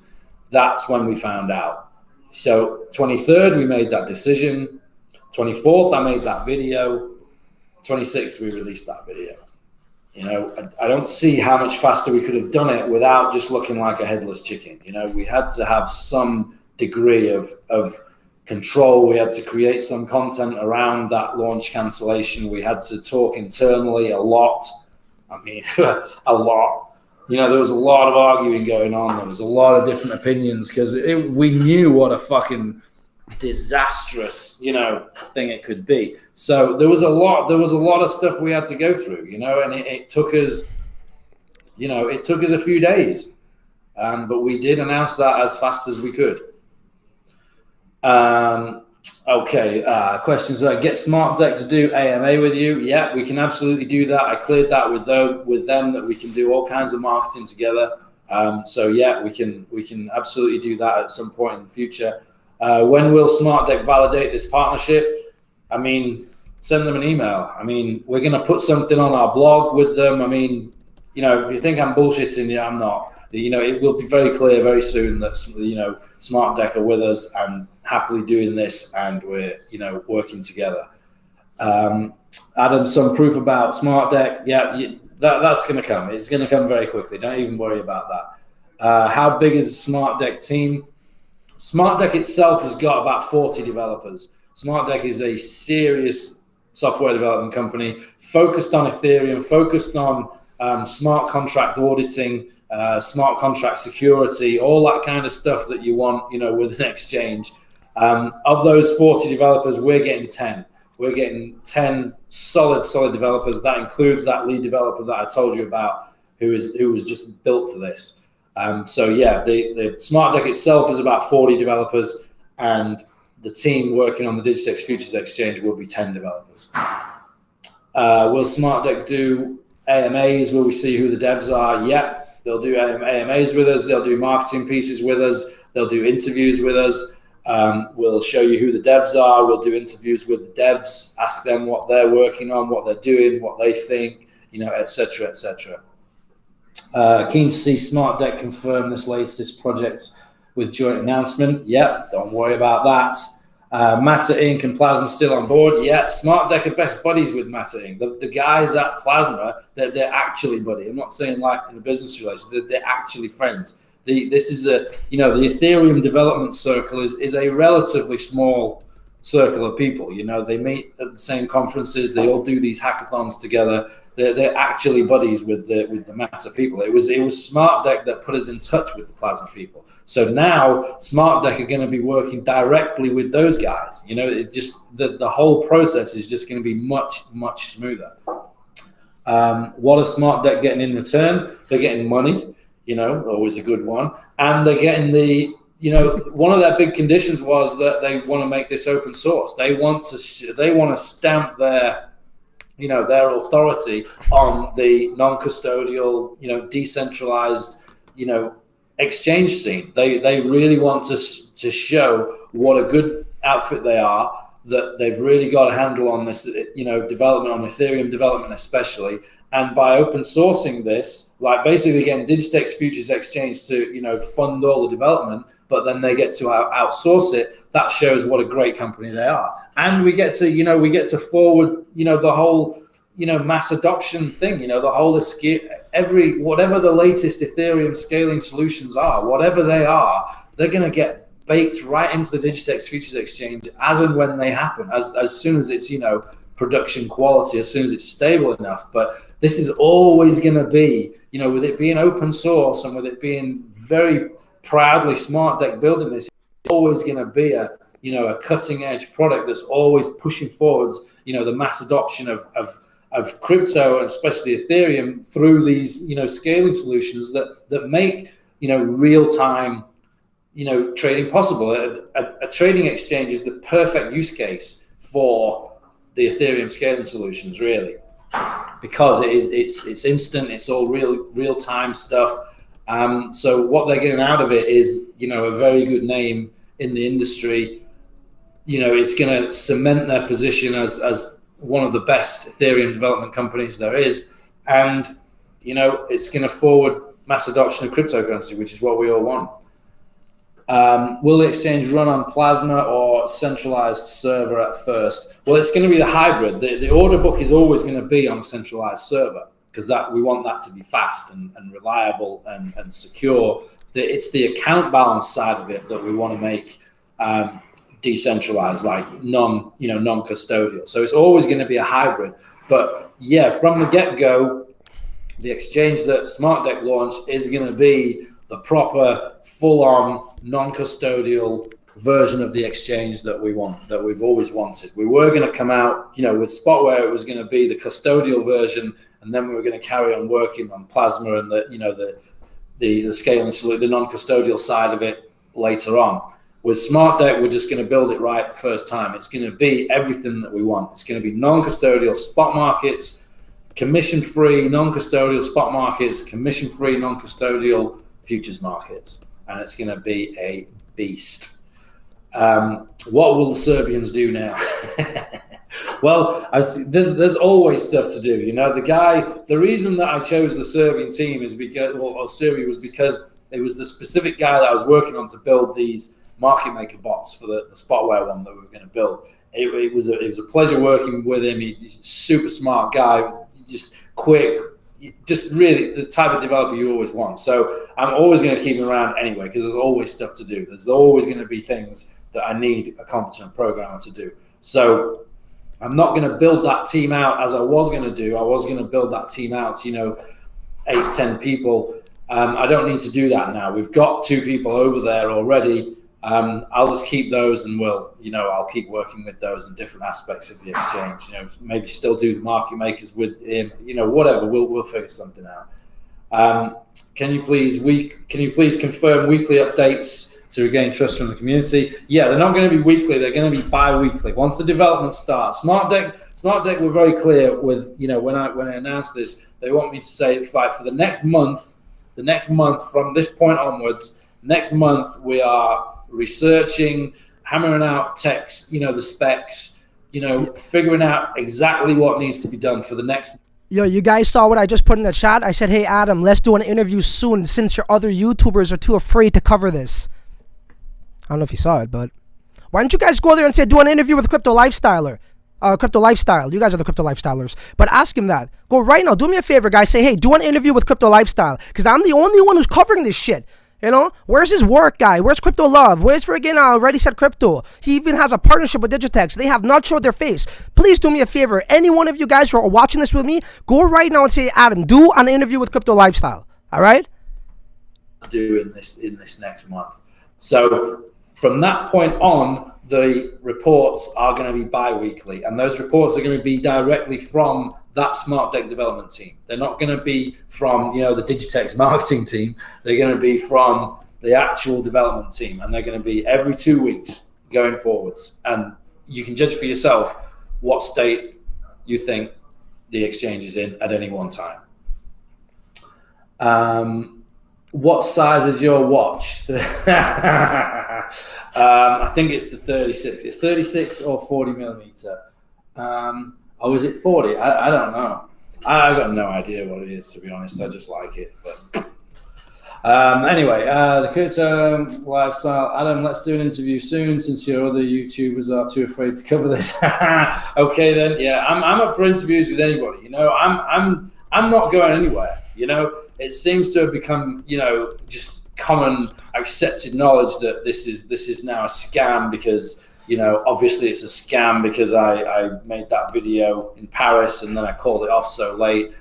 S1: That's when we found out. So 23rd, we made that decision. 24th, I made that video. 26th, we released that video. You know, I don't see how much faster we could have done it without just looking like a headless chicken. You know, we had to have some degree of control. We had to create some content around that launch cancellation. We had to talk internally a lot. I mean, a lot. You know, there was a lot of arguing going on. There was a lot of different opinions because we knew what a fucking disastrous, you know, thing it could be. So there was a lot of stuff we had to go through, you know, and it took us, you know, it took us a few days, but we did announce that as fast as we could. Okay, questions like get SmartDeck to do AMA with you. Yeah, we can absolutely do that. I cleared that with them that we can do all kinds of marketing together. So yeah, we can absolutely do that at some point in the future. When will SmartDeck validate this partnership? I mean, send them an email. I mean, we're going to put something on our blog with them. I mean, you know, if you think I'm bullshitting you, I'm not. You know, it will be very clear very soon that, you know, SmartDeck are with us and happily doing this, and we're, you know, working together. Adam, some proof about SmartDeck. Yeah, that's going to come. It's going to come very quickly. Don't even worry about that. How big is the SmartDeck team? SmartDeck itself has got about 40 developers. SmartDeck is a serious software development company focused on Ethereum, focused on smart contract auditing, smart contract security, all that kind of stuff that you want, you know, with an exchange. Of those 40 developers, we're getting 10. We're getting 10 solid developers. That includes that lead developer that I told you about, who was just built for this. So yeah, the SmartDeck itself is about 40 developers, and the team working on the Digitex Futures Exchange will be 10 developers. Will SmartDeck do AMAs? Will we see who the devs are? Yeah, they'll do AMAs with us. They'll do marketing pieces with us. They'll do interviews with us. We'll show you who the devs are. We'll do interviews with the devs, ask them what they're working on, what they're doing, what they think, you know, etc., etc. Keen to see SmartDeck confirm this latest project with joint announcement. Yep, don't worry about that. Matter Inc. and Plasma still on board. Yeah, SmartDeck are best buddies with Matter Inc. The guys at Plasma, they're actually buddy. I'm not saying like in a business relation. They're actually friends. This is a, you know, the Ethereum development circle is a relatively small circle of people. You know, they meet at the same conferences. They all do these hackathons together. They're actually buddies with the Matter people. It was SmartDeck that put us in touch with the Plasma people. So now SmartDeck are going to be working directly with those guys. You know, it just the whole process is just going to be much smoother. What are SmartDeck getting in return? They're getting money. You know, always a good one, and they're getting the. You know, one of their big conditions was that they want to make this open source. They want to stamp their, you know, their authority on the non-custodial, you know, decentralized, you know, exchange scene. They really want to show what a good outfit they are, that they've really got a handle on this, you know, development, on Ethereum development especially. And by open sourcing this, like basically getting Digitex Futures Exchange to, you know, fund all the development, but then they get to outsource it, that shows what a great company they are. And we get to, you know, forward, you know, the whole, you know, mass adoption thing, you know, the whole whatever the latest Ethereum scaling solutions are, whatever they are, they're going to get baked right into the Digitex Futures Exchange as and when they happen, as soon as it's, you know, production quality, as soon as it's stable enough. But this is always going to be, you know, with it being open source and with it being very proudly SmartDeck building this, it's always going to be a, you know, a cutting edge product that's always pushing forwards, you know, the mass adoption of crypto, and especially Ethereum, through these, you know, scaling solutions that make, you know, real time, you know, trading possible. A trading exchange is the perfect use case for the Ethereum scaling solutions, really, because it's instant, it's all real time stuff. So what they're getting out of it is, you know, a very good name in the industry. You know, it's going to cement their position as one of the best Ethereum development companies there is, and you know, it's going to forward mass adoption of cryptocurrency, which is what we all want. Will the exchange run on Plasma or centralized server at first? Well, it's going to be the hybrid. The order book is always going to be on a centralized server, because that we want that to be fast and reliable and secure. It's the account balance side of it that we want to make decentralized, like non-custodial. So it's always going to be a hybrid. But yeah, from the get-go, the exchange that SmartDeck launched is going to be the proper, full-on, non-custodial version of the exchange that we want, that we've always wanted. We were going to come out, you know, with Spotware, it was going to be the custodial version, and then we were going to carry on working on Plasma and the, you know, the scaling solution, the non-custodial side of it later on. With Smart Deck, we're just going to build it right the first time. It's going to be everything that we want. It's going to be non-custodial spot markets, commission-free non-custodial spot markets, commission-free non-custodial futures markets, and it's going to be a beast. What will the Serbians do now? Well, there's always stuff to do. You know, the reason that I chose the Serbian team is because, or Serbia, was because it was the specific guy that I was working on to build these market maker bots for the Spotware one that we were going to build. It was a pleasure working with him. He's a super smart guy, just quick, just really the type of developer you always want. So I'm always going to keep him around anyway, because there's always stuff to do. There's always going to be things that I need a competent programmer to do. So I'm not going to build that team out as I was going to do. I was going to build that team out to, 8-10 people. I don't need to do that now. We've got 2 people over there already. I'll just keep those, and I'll keep working with those in different aspects of the exchange. Maybe still do the market makers with him. Whatever. We'll figure something out. Can you please confirm weekly updates to regain trust from the community? Yeah, they're not going to be weekly. They're going to be bi-weekly. Once the development starts, Smart Deck were very clear with when I announced this. They want me to say for the next month from this point onwards. Next month we are researching, hammering out text, the specs, figuring out exactly what needs to be done for the next.
S2: Yo, you guys saw what I just put in the chat? I said, hey, Adam, let's do an interview soon since your other YouTubers are too afraid to cover this. I don't know if you saw it, but why don't you guys go there and say, do an interview with Crypto Lifestyle? You guys are the Crypto Lifestylers. But ask him that. Go right now. Do me a favor, guys. Say, hey, do an interview with Crypto Lifestyle, because I'm the only one who's covering this shit. Where's his work guy? Where's Crypto Love? Where's friggin' Ready Set Crypto? He even has a partnership with Digitex. They have not showed their face. Please do me a favor. Any one of you guys who are watching this with me, go right now and say, Adam, do an interview with Crypto Lifestyle. All right?
S1: Do in this next month. So from that point on, the reports are going to be bi-weekly, and those reports are going to be directly from that Smart Deck development team. They're not going to be from the Digitex marketing team. They're going to be from the actual development team, and they're going to be every 2 weeks going forwards. And you can judge for yourself what state you think the exchange is in at any one time. What size is your watch? I think it's the 36. It's 36 or 40 millimeter. Or is it 40? I don't know. I've got no idea what it is, to be honest. I just like it. But anyway, the crypto lifestyle. Adam, let's do an interview soon since your other YouTubers are too afraid to cover this. Okay, then. Yeah, I'm up for interviews with anybody. I'm not going anywhere. It seems to have become just common accepted knowledge that this is now a scam, because obviously it's a scam because I made that video in Paris and then I called it off so late.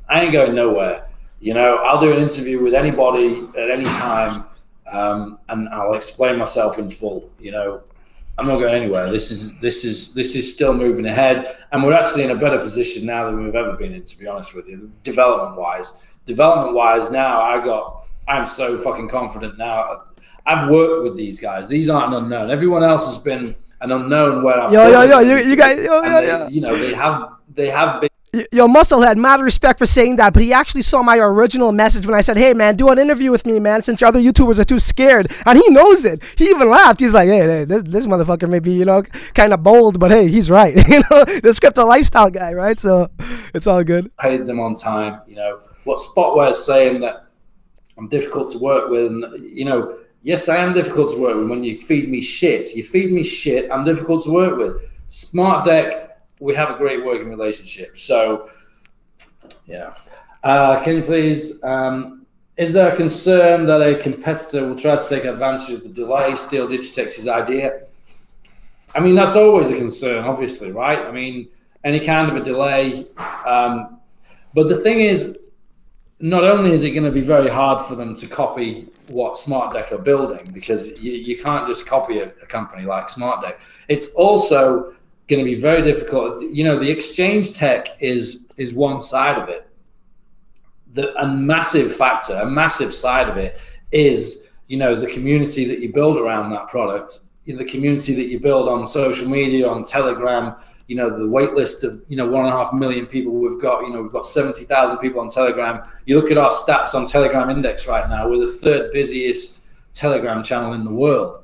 S1: I ain't going nowhere. I'll do an interview with anybody at any time, and I'll explain myself in full. I'm not going anywhere. This is still moving ahead, and we're actually in a better position now than we've ever been in, to be honest with you, development wise. Now I'm so fucking confident now. I've worked with these guys. These aren't an unknown. Everyone else has been an unknown where I've
S2: you guys,
S1: they have been.
S2: Yo, Musclehead, mad respect for saying that, but he actually saw my original message when I said, hey, man, do an interview with me, man, since your other YouTubers are too scared. And he knows it. He even laughed. He's like, hey, this motherfucker may be, kind of bold, but hey, he's right. The Crypto Lifestyle guy, right? So it's all good.
S1: Paid them on time. What Spotware's saying that I'm difficult to work with, and, yes, I am difficult to work with. When you feed me shit, I'm difficult to work with. Smart Deck, we have a great working relationship. So, can you please, is there a concern that a competitor will try to take advantage of the delay, steal Digitex's idea? I mean, that's always a concern, obviously, right? I mean, any kind of a delay. But the thing is, not only is it going to be very hard for them to copy what Smart Deck are building, because you can't just copy a company like Smart Deck. It's also going to be very difficult. The exchange tech is one side of it. A massive side of it is, you know, the community that you build around that product, the community that you build on social media, on Telegram, you know, the wait list of, you know, 1.5 million people we've got, you know, we've got 70,000 people on Telegram. You look at our stats on Telegram Index right now, we're the 3rd busiest Telegram channel in the world.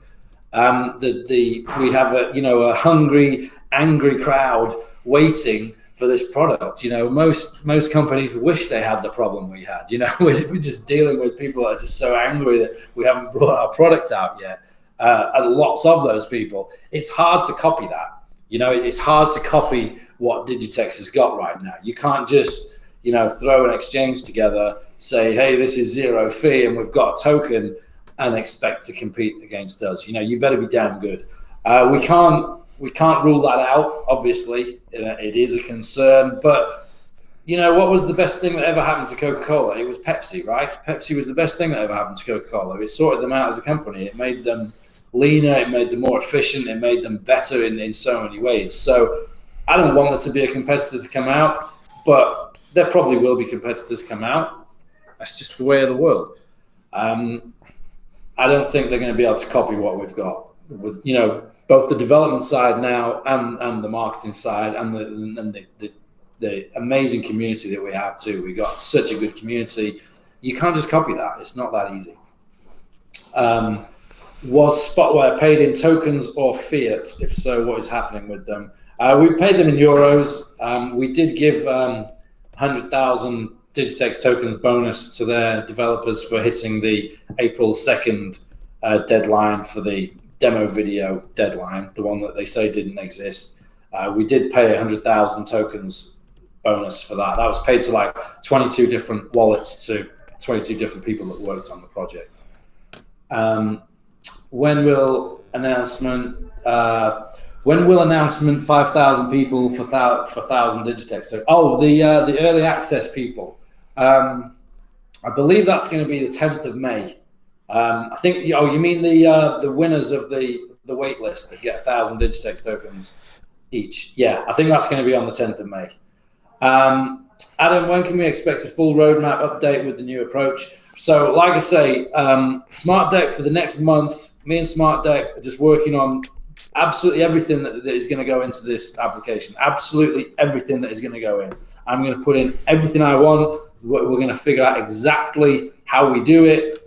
S1: We have a, you know, a hungry, angry crowd waiting for this product. You know, most companies wish they had the problem we had. You know, we're just dealing with people that are just so angry that we haven't brought our product out yet. And lots of those people. It's hard to copy that. You know, it's hard to copy what Digitex has got right now. You can't just, you know, throw an exchange together, say, hey, this is 0 fee and we've got a token, and expect to compete against us. You know, you better be damn good. We can't rule that out. Obviously, it is a concern. But you know, what was the best thing that ever happened to Coca-Cola? It was Pepsi, right? Pepsi was the best thing that ever happened to Coca-Cola. It sorted them out as a company. It made them leaner. It made them more efficient. It made them better in so many ways. So I don't want there to be a competitor to come out, but there probably will be competitors come out. That's just the way of the world. I don't think they're going to be able to copy what we've got. With, you know, both the development side now and the marketing side and the amazing community that we have too. We got such a good community. You can't just copy that. It's not that easy. Was Spotware paid in tokens or fiat? If so, what is happening with them? We paid them in euros. We did give 100,000 Digitex tokens bonus to their developers for hitting the April 2nd deadline for the demo video deadline, the one that they say didn't exist. We did pay 100,000 tokens bonus for that. That was paid to like 22 different wallets to 22 different people that worked on the project. When will announcement 5,000 people for 1,000 Digitex? So, the early access people. I believe that's going to be the 10th of May. I think. Oh, you mean the winners of the wait list that get 1,000 Digitex tokens each? Yeah, I think that's going to be on the 10th of May. Adam, when can we expect a full roadmap update with the new approach? So, like I say, Smart Deck for the next month. Me and Smart Deck are just working on absolutely everything that is going to go into this application. Absolutely everything that is going to go in. I'm going to put in everything I want. We're going to figure out exactly how we do it.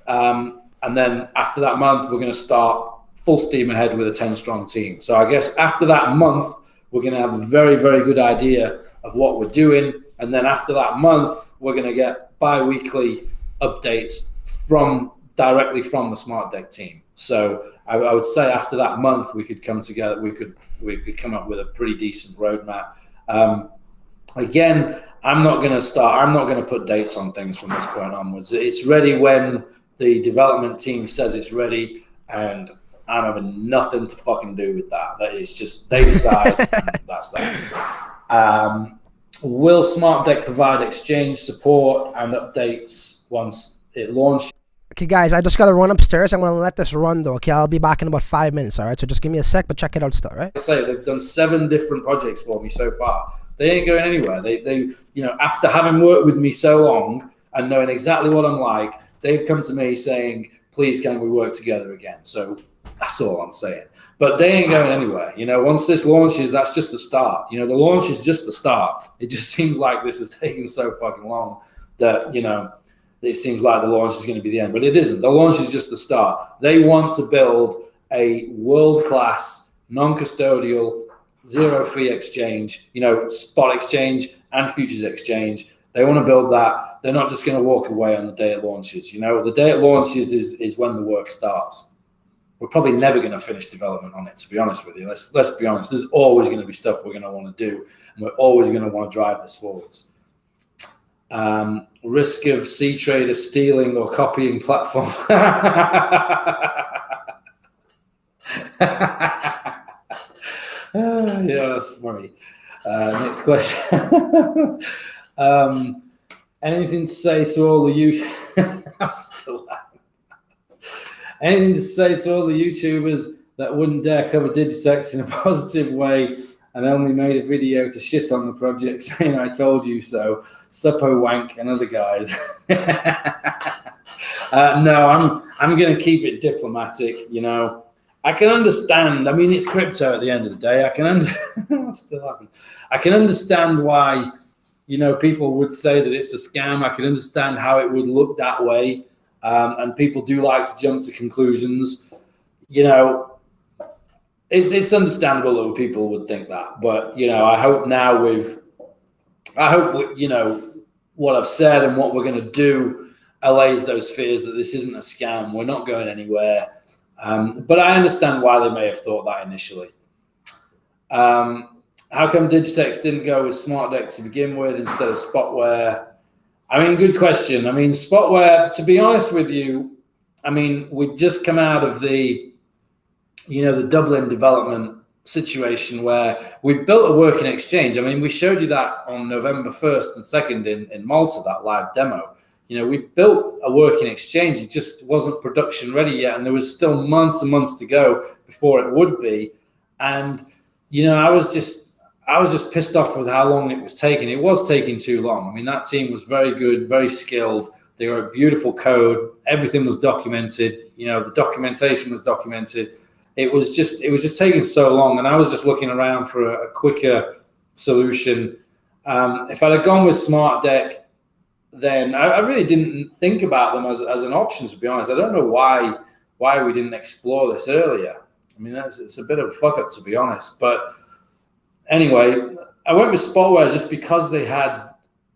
S1: And then after that month, we're going to start full steam ahead with a 10-strong team. So I guess after that month, we're going to have a very, very good idea of what we're doing. And then after that month, we're going to get bi-weekly updates directly from the Smart Deck team. So I would say after that month, we could come together. We could come up with a pretty decent roadmap. Again, I'm not going to put dates on things from this point onwards. It's ready when the development team says it's ready, and I'm having nothing to fucking do with that. That is just, they decide, and that's that. Will Smart Deck provide exchange support and updates once it launches?
S2: Okay, guys, I just got to run upstairs. I'm going to let this run, though, okay? I'll be back in about 5 minutes, all right? So just give me a sec, but check it out still, right?
S1: I say they've done 7 different projects for me so far. They ain't going anywhere. They you know, after having worked with me so long and knowing exactly what I'm like, they've come to me saying, please, can we work together again? So that's all I'm saying. But they ain't going anywhere. You know, once this launches, that's just the start. You know, the launch is just the start. It just seems like this is taking so fucking long that, you know, it seems like the launch is going to be the end, but it isn't. The launch is just the start. They want to build a world-class, non-custodial, zero-fee exchange, you know, spot exchange and futures exchange. They want to build that. They're not just going to walk away on the day it launches. You know, the day it launches is when the work starts. We're probably never going to finish development on it, to be honest with you. Let's be honest. There's always going to be stuff we're going to want to do, and we're always going to want to drive this forwards. Risk of C-Trader stealing or copying platform. Yeah, that's funny. Next question. Anything to say to all the I'm still laughing. Anything to say to all the YouTubers that wouldn't dare cover Digitex in a positive way and only made a video to shit on the project saying I told you so, Suppo Wank and other guys? No, I'm going to keep it diplomatic. You know, I can understand. I mean, it's crypto at the end of the day. I'm still laughing. I can understand why, you know, people would say that it's a scam. I can understand how it would look that way, and people do like to jump to conclusions. You know, it's understandable that people would think that, but you know, I hope you know what I've said and what we're going to do allays those fears that this isn't a scam. We're not going anywhere. But I understand why they may have thought that initially. How come Digitex didn't go with SmartDeck to begin with instead of Spotware? I mean, good question. I mean, Spotware, to be honest with you, I mean, we'd just come out of the, you know, the Dublin development situation where we built a working exchange. I mean, we showed you that on November 1st and 2nd in Malta, that live demo. You know, we built a working exchange. It just wasn't production ready yet. And there was still months and months to go before it would be. And, you know, I was just pissed off with how long it was taking. It was taking too long. I mean, that team was very good, very skilled. They wrote beautiful code. Everything was documented. You know, the documentation was documented. It was just taking so long, and I was just looking around for a quicker solution. If I'd have gone with SmartDeck, then I really didn't think about them as an option, to be honest. I don't know why we didn't explore this earlier. I mean, it's a bit of a fuck up, to be honest. But anyway, I went with Spotware just because they had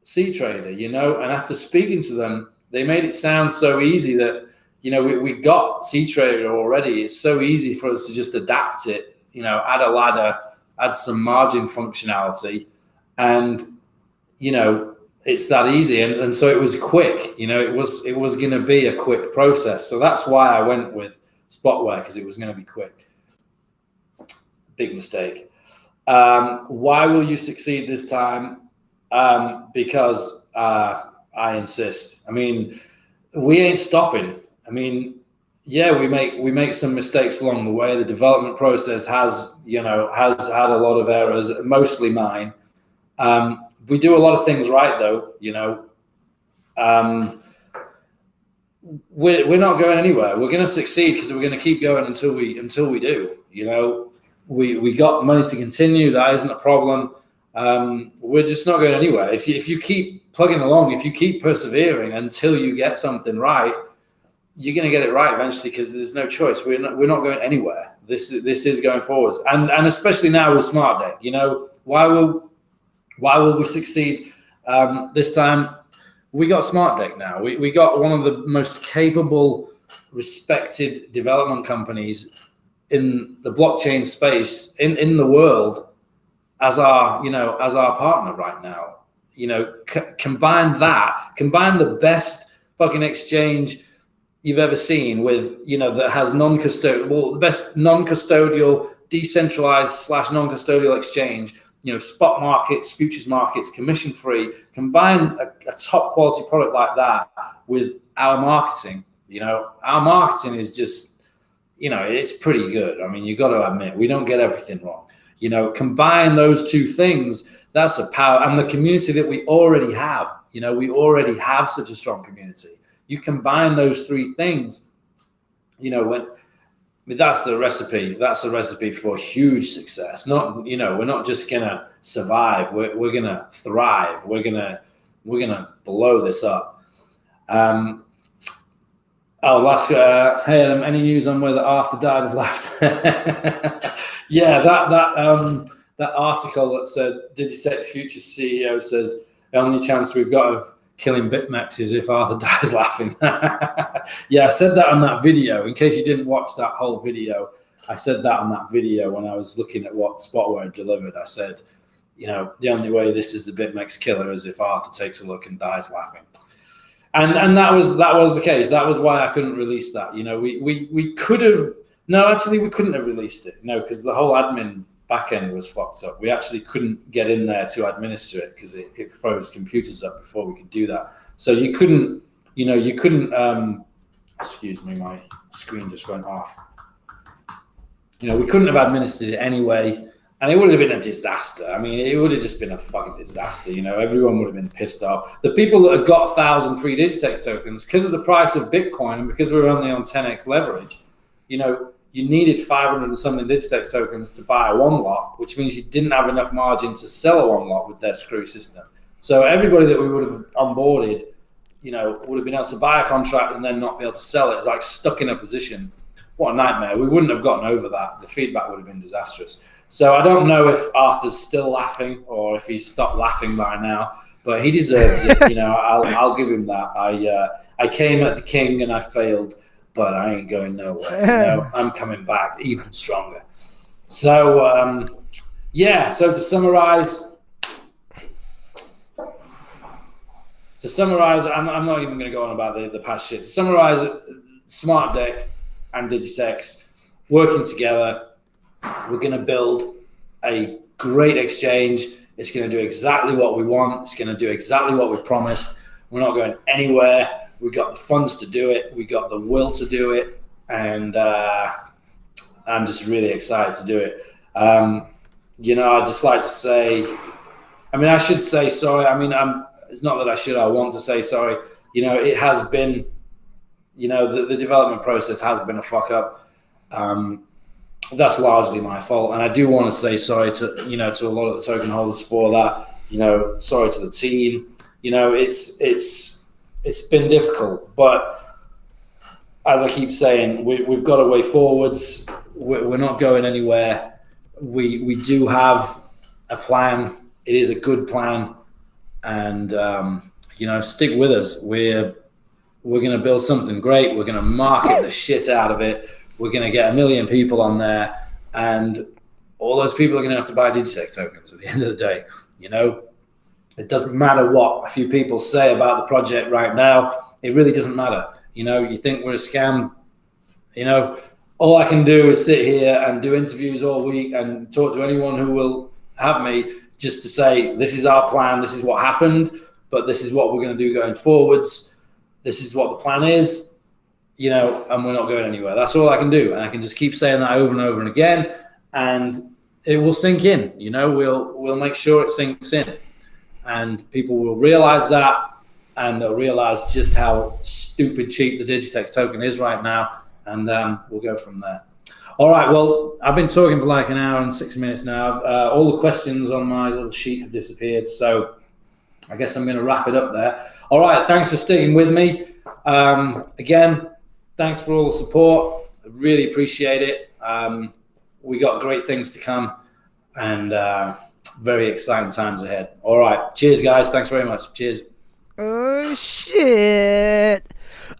S1: CTrader, you know, and after speaking to them, they made it sound so easy that, you know, we got CTrader already. It's so easy for us to just adapt it, you know, add a ladder, add some margin functionality, and, you know, it's that easy. And so it was quick, you know, it was going to be a quick process. So that's why I went with Spotware, because it was going to be quick. Big mistake. Why will you succeed this time? Because I insist. I mean, we ain't stopping. I mean, yeah, we make some mistakes along the way. The development process has had a lot of errors, mostly mine. We do a lot of things right, though. You know, we're not going anywhere. We're going to succeed because we're going to keep going until we do. You know, we got money to continue. That isn't a problem. We're just not going anywhere. If you keep plugging along, if you keep persevering until you get something right, you're going to get it right eventually, because there's no choice. We're not going anywhere. This is going forwards, and especially now with SmartDeck. You know, why will we succeed this time? We got SmartDeck now. We got one of the most capable, respected development companies in the blockchain space in the world as our partner right now. You know, combine the best fucking exchange you've ever seen with, you know, that has the best non-custodial, decentralized / non-custodial exchange, you know, spot markets, futures markets, commission free. Combine a top quality product like that with our marketing. You know, our marketing is just, you know, it's pretty good. I mean, you got to admit, we don't get everything wrong. You know, combine those two things, that's a power. And the community that we already have, you know, we already have such a strong community. You combine those three things, you know, that's the recipe. That's a recipe for huge success. Not, you know, we're not just gonna survive. We're gonna thrive. We're gonna blow this up. Hey, any news on whether Arthur died of laughter? Yeah, that article that said Digitex Futures CEO says the only chance we've got of killing BitMEX is if Arthur dies laughing. Yeah, I said that on that video. In case you didn't watch that whole video, I said that on that video when I was looking at what Spotware delivered. I said, you know, the only way this is the BitMEX killer is if Arthur takes a look and dies laughing. And that was the case. That was why I couldn't release that. You know, we could have. No, actually, we couldn't have released it. No, because the whole admin backend was fucked up. We actually couldn't get in there to administer it because it froze computers up before we could do that. So you couldn't, excuse me, my screen just went off. You know, we couldn't have administered it anyway. And it would have been a disaster. I mean, it would have just been a fucking disaster. You know, everyone would have been pissed off. The people that had got 1,000 free Digitex tokens, because of the price of Bitcoin and because we were only on 10x leverage, you know, you needed 500 and something Digitex tokens to buy one lot, which means you didn't have enough margin to sell a one lot with their screw system. So everybody that we would have onboarded, you know, would have been able to buy a contract and then not be able to sell it. It's like stuck in a position. What a nightmare. We wouldn't have gotten over that. The feedback would have been disastrous. So I don't know if Arthur's still laughing or if he's stopped laughing by now, but he deserves it. You know, I'll give him that. I came at the king and I failed, but I ain't going nowhere. You know, I'm coming back even stronger. So yeah. So to summarize, I'm not even going to go on about the past shit. To summarize, Smart Deck and Digitex working together. We're going to build a great exchange. It's going to do exactly what we want. It's going to do exactly what we promised. We're not going anywhere. We got the funds to do it. We got the will to do it. And I'm just really excited to do it. You know, I'd just like to say, I mean, I should say sorry. I mean, it's not that I should, I want to say sorry. You know, it has been, you know, the development process has been a fuck up. That's largely my fault, and I do want to say sorry to, you know, to a lot of the token holders for that. You know, sorry to the team. You know, it's been difficult, but as I keep saying, we've got a way forwards. We're not going anywhere. We do have a plan. It is a good plan, and you know, stick with us. We're going to build something great. We're going to market the shit out of it. We're going to get 1 million people on there, and all those people are going to have to buy Digitex tokens at the end of the day. You know, it doesn't matter what a few people say about the project right now. It really doesn't matter. You know, you think we're a scam. You know, all I can do is sit here and do interviews all week and talk to anyone who will have me just to say, this is our plan. This is what happened, but this is what we're going to do going forwards. This is what the plan is. You know, and we're not going anywhere. That's all I can do. And I can just keep saying that over and over and again, and it will sink in. You know, we'll make sure it sinks in, and people will realize that, and they'll realize just how stupid cheap the Digitex token is right now, and we'll go from there. All right, well, I've been talking for like an hour and 6 minutes now. All the questions on my little sheet have disappeared, so I guess I'm going to wrap it up there. All right, thanks for sticking with me. Again, thanks for all the support. I really appreciate it. We got great things to come, and very exciting times ahead. All right. Cheers, guys. Thanks very much. Cheers.
S2: Oh, shit.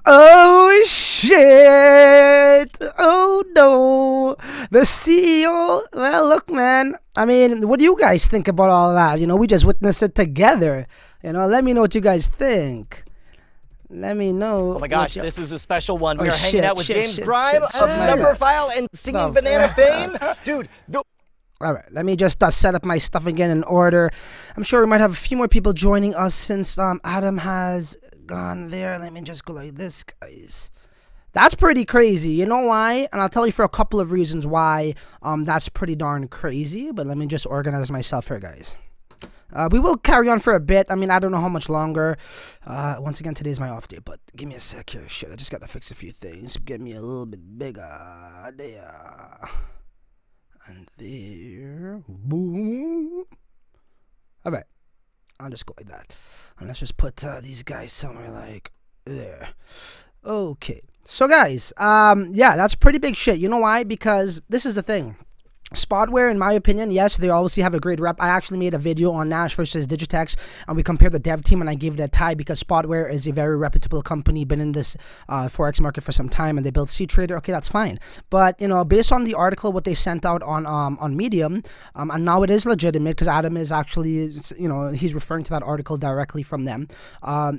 S2: Oh, shit. Oh, no. The CEO. Well, look, man. I mean, what do you guys think about all that? You know, we just witnessed it together. You know, let me know what you guys think. Let me know.
S3: Oh my gosh, this is a special one.
S2: Oh,
S3: we are hanging out with James Grime of
S2: shit,
S3: Number File and Singing Banana fame. Dude,
S2: all right, let me just set up my stuff again in order. I'm sure we might have a few more people joining us since Adam has gone there. Let me just go like this, guys. That's pretty crazy. You know why? And I'll tell you for a couple of reasons why that's pretty darn crazy. But let me just organize myself here, guys. We will carry on for a bit. I mean, I don't know how much longer. Once again, today's my off day, but give me a sec here. Shit, I just got to fix a few things. Get me a little bit bigger. There. And there. Boom. All right. I'll just go like that. And let's just put these guys somewhere like there. Okay. So, guys, yeah, that's pretty big shit. You know why? Because this is the thing. Spotware, in my opinion, yes, they obviously have a great rep. I actually made a video on Nash versus Digitex, and we compared the dev team, and I gave it a tie because Spotware is a very reputable company, been in this Forex market for some time, and they built C-Trader. Okay, that's fine. But, you know, based on the article, what they sent out on Medium, and now it is legitimate because Adam is actually, you know, he's referring to that article directly from them.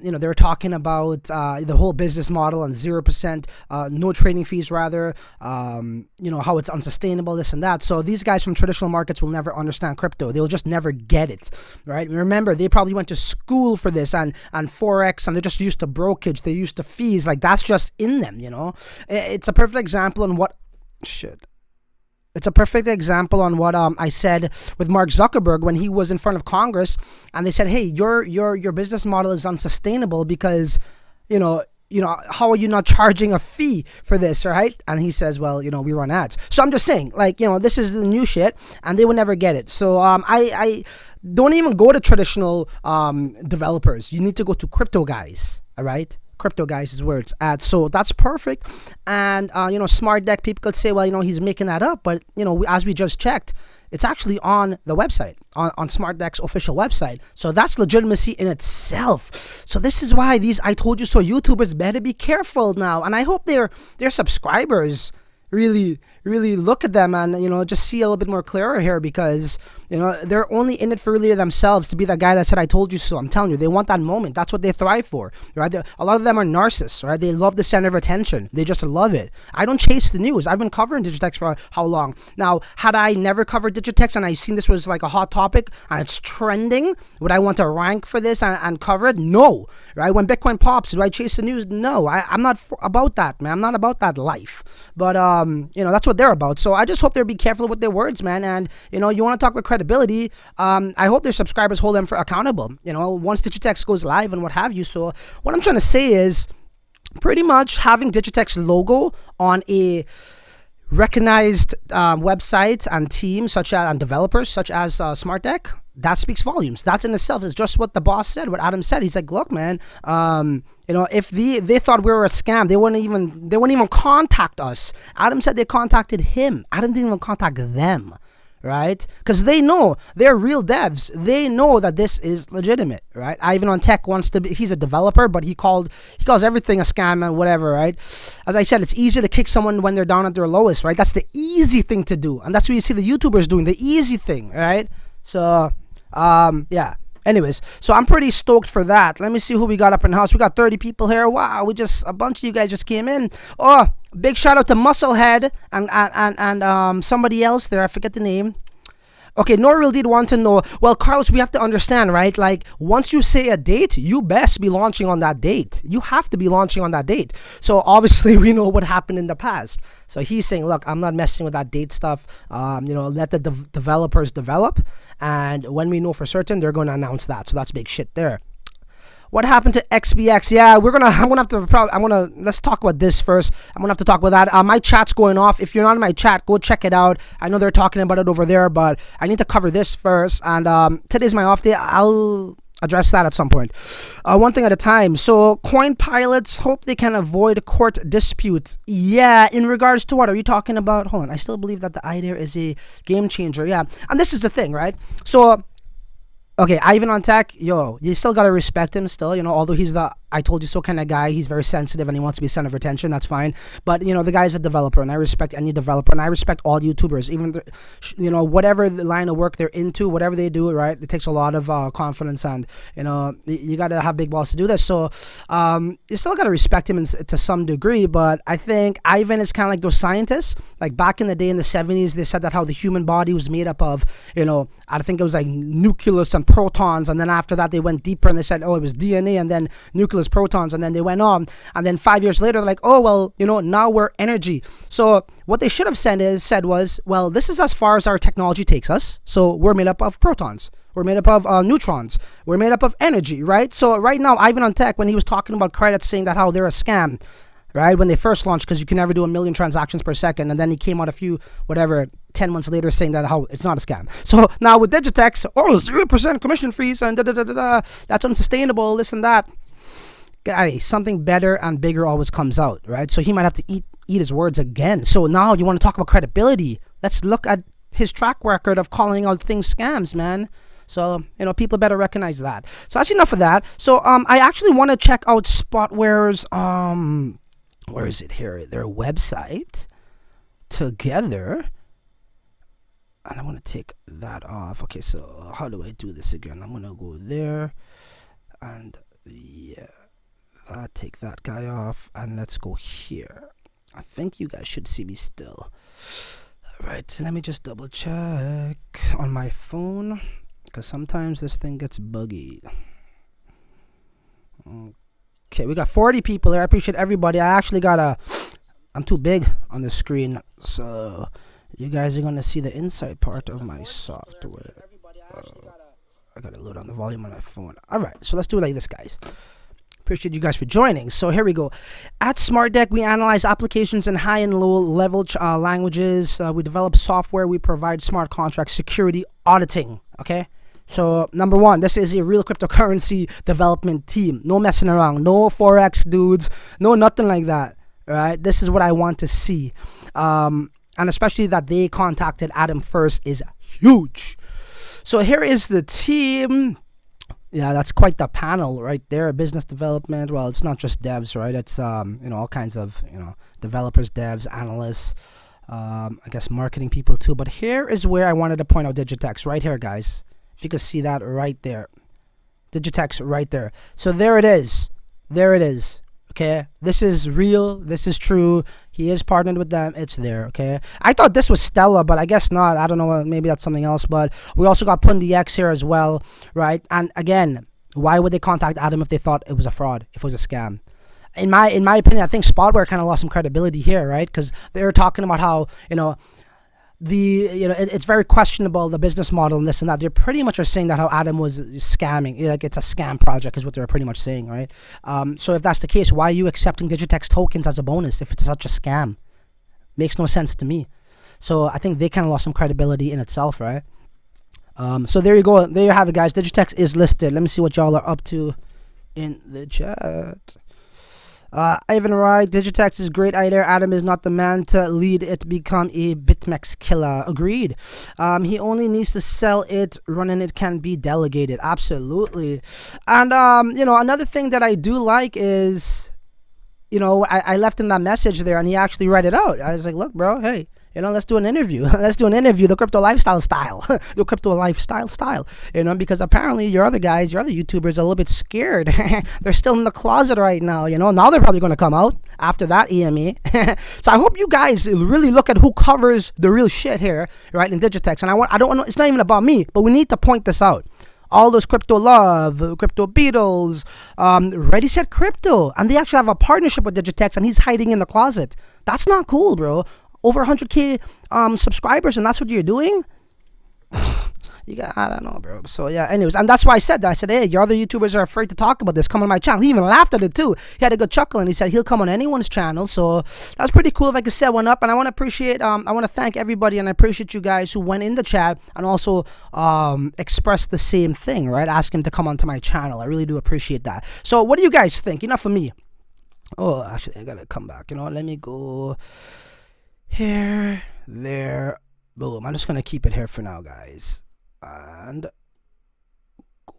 S2: You know, they're talking about the whole business model and 0%, no trading fees, rather, you know, how it's unsustainable, this and that. So these guys from traditional markets will never understand crypto. They'll just never get it, right? Remember, they probably went to school for this and Forex, and they're just used to brokerage. They're used to fees. Like, that's just in them, you know? It's a perfect example on what... Shit. It's a perfect example on what I said with Mark Zuckerberg when he was in front of Congress, and they said, "Hey, your business model is unsustainable because, you know, how are you not charging a fee for this, right?" And he says, "Well, we run ads." So I'm just saying, like, this is the new shit, and they would never get it. So I don't even go to traditional developers. You need to go to crypto guys. All right. Crypto guys is where it's at. So that's perfect. And Smart Deck, people could say, well, he's making that up, but as we just checked, it's actually on the website, on Smart Deck's official website. So that's legitimacy in itself. So this is why these I told you so YouTubers better be careful now. And I hope their subscribers really look at them and just see a little bit more clearer here, because they're only in it for really themselves, to be that guy that said I told you so. I'm telling you, they want that moment. That's what they thrive for, right? A lot of them are narcissists, right? They love the center of attention. They just love it. I don't chase the news. I've been covering Digitex for how long now? Had I never covered Digitex and I seen this was like a hot topic and it's trending, would I want to rank for this and cover it? No, right? When Bitcoin pops, do I chase the news? No, I'm not about that, man. I'm not about that life. But that's what they're about. So I just hope they'll be careful with their words, man. And you want to talk about credibility. I hope their subscribers hold them for accountable. Once Digitex goes live and what have you. So what I'm trying to say is, pretty much having Digitex logo on a recognized website and team and developers such as Smart Deck, that speaks volumes. That's in itself is just what the boss said, what Adam said. He's like, look, man, if they thought we were a scam, they wouldn't even contact us. Adam said they contacted him. Adam didn't even contact them, right? Because they know, they're real devs. They know that this is legitimate, right? Ivan on Tech he's a developer, but he calls everything a scam and whatever, right? As I said, it's easy to kick someone when they're down at their lowest, right? That's the easy thing to do. And that's what you see the YouTubers doing, the easy thing, right? So, yeah. Anyways, so I'm pretty stoked for that. Let me see who we got up in the house. We got 30 people here. Wow, a bunch of you guys just came in. Oh, big shout out to Musclehead and somebody else there. I forget the name. Okay, Norreal did want to know, well, Carlos, we have to understand, right? Like, once you say a date, you best be launching on that date. You have to be launching on that date. So, obviously, we know what happened in the past. So, he's saying, look, I'm not messing with that date stuff. Let the developers develop. And when we know for certain, they're going to announce that. So, that's big shit there. What happened to XBX? Yeah, let's talk about this first. I'm gonna have to talk about that. My chat's going off. If you're not in my chat, go check it out. I know they're talking about it over there, but I need to cover this first. And today's my off day. I'll address that at some point. One thing at a time. So coin pilots hope they can avoid court dispute. Yeah, in regards to what are you talking about? Hold on. I still believe that the idea is a game changer. Yeah, and this is the thing, right? So, okay, Ivan on Tech, you still gotta respect him still, although he's the I told you so kind of guy. He's very sensitive and he wants to be center of attention. That's fine. But, the guy's a developer and I respect any developer and I respect all YouTubers, even, whatever the line of work they're into, whatever they do, right? It takes a lot of confidence and, you got to have big balls to do this. So, you still got to respect him to some degree. But I think Ivan is kind of like those scientists. Like back in the day in the 70s, they said that how the human body was made up of, I think it was like nucleus and protons. And then after that, they went deeper and they said, oh, it was DNA and then nucleus, protons, and then they went on, and then 5 years later they're like, oh well, now we're energy. So what they should have said was, well, this is as far as our technology takes us, so we're made up of protons, we're made up of neutrons, we're made up of energy, right? So right now, Ivan on Tech, when he was talking about credits, saying that how they're a scam, right, when they first launched, because you can never do 1 million transactions per second, and then he came out 10 months later saying that how it's not a scam. So now with Digitex, 0% commission fees and that's unsustainable, this and that. Guy, something better and bigger always comes out, right? So he might have to eat his words again. So now you want to talk about credibility. Let's look at his track record of calling out things scams, man. So, people better recognize that. So that's enough of that. So I actually want to check out Spotware's where is it here? Their website together. And I'm going to take that off. Okay, so how do I do this again? I'm going to go there and yeah. Take that guy off and let's go here. I think you guys should see me still. Alright, so let me just double check on my phone because sometimes this thing gets buggy. Okay, we got 40 people here. I appreciate everybody. I'm too big on the screen, so You guys are going to see the inside part of my software. I got to load on the volume on my phone. All right, so let's do it like this, guys. Appreciate you guys for joining. So here we go. At SmartDeck, we analyze applications in high and low level languages. We develop software. We provide smart contract security auditing. Okay. So number one, this is a real cryptocurrency development team. No messing around. No Forex dudes. No nothing like that. All right. This is what I want to see. And especially that they contacted Adam first is huge. So here is the team. Yeah, that's quite the panel right there. Business development. Well, it's not just devs, right? It's all kinds of developers, devs, analysts. I guess marketing people too. But here is where I wanted to point out Digitex right here, guys. If you can see that right there, Digitex right there. So there it is. There it is. Okay, this is real. This is true. He is partnered with them. It's there. Okay, I thought this was Stella, but I guess not. I don't know. Maybe that's something else. But we also got DGTX here as well, right? And again, why would they contact Adam if they thought it was a fraud? If it was a scam? In my opinion, I think Spotware kind of lost some credibility here, right? Because they were talking about how it's very questionable, the business model and this and that. They pretty much are saying that how Adam was scamming, like it's a scam project is what they're pretty much saying, right? So if that's the case, why are you accepting Digitex tokens as a bonus if it's such a scam? Makes no sense to me. So I think they kind of lost some credibility in itself, right? So there you go. There you have it, guys. Digitex is listed. Let me see what y'all are up to in the chat. Ivan Wright, Digitex is great idea. Adam is not the man to lead it become a BitMEX killer. Agreed. He only needs to sell it. Running it can be delegated. Absolutely. And another thing that I do like is, I left him that message there, and he actually read it out. I was like, look, bro, hey. Let's do an interview. Let's do an interview, the crypto lifestyle style. The crypto lifestyle style. Because apparently your other guys, your other YouTubers are a little bit scared. They're still in the closet right now, Now they're probably going to come out after that EMA. So I hope you guys really look at who covers the real shit here, right, in Digitex. And I don't know, it's not even about me, but we need to point this out. All those crypto love, crypto beetles, Ready Set Crypto. And they actually have a partnership with Digitex, and he's hiding in the closet. That's not cool, bro. Over 100K subscribers, and that's what you're doing? I don't know, bro. So yeah, anyways, and that's why I said that. I said, hey, your other YouTubers are afraid to talk about this. Come on my channel. He even laughed at it too. He had a good chuckle, and he said he'll come on anyone's channel. So that's pretty cool if I could set one up. And I want to thank everybody, and I appreciate you guys who went in the chat and also expressed the same thing, right? Ask him to come onto my channel. I really do appreciate that. So what do you guys think? Enough of me. Oh, actually, I gotta come back. Let me go. Here, there, boom. I'm just going to keep it here for now, guys. And go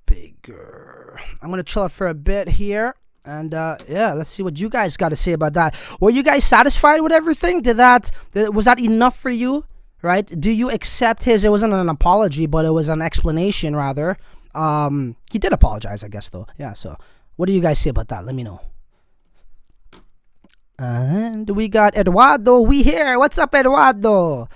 S2: bigger. I'm going to chill out for a bit here. And, yeah, let's see what you guys got to say about that. Were you guys satisfied with everything? Was that enough for you? Right? Do you accept his, it wasn't an apology, but it was an explanation, rather. He did apologize, I guess, though. Yeah, so what do you guys say about that? Let me know. And we got Eduardo. We here. What's up, Eduardo?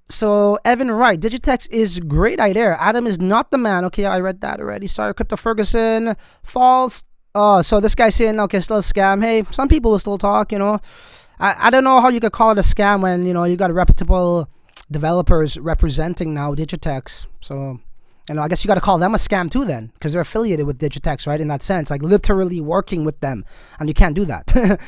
S2: So Evan Wright, Digitex is great idea. Adam is not the man. Okay, I read that already. Sorry, Crypto Ferguson. False. Oh, so this guy's saying, okay, still a scam. Hey, some people will still talk, I don't know how you could call it a scam when, you got reputable developers representing now Digitex. So, I guess you got to call them a scam too then, because they're affiliated with Digitex, right? In that sense, like literally working with them, and you can't do that.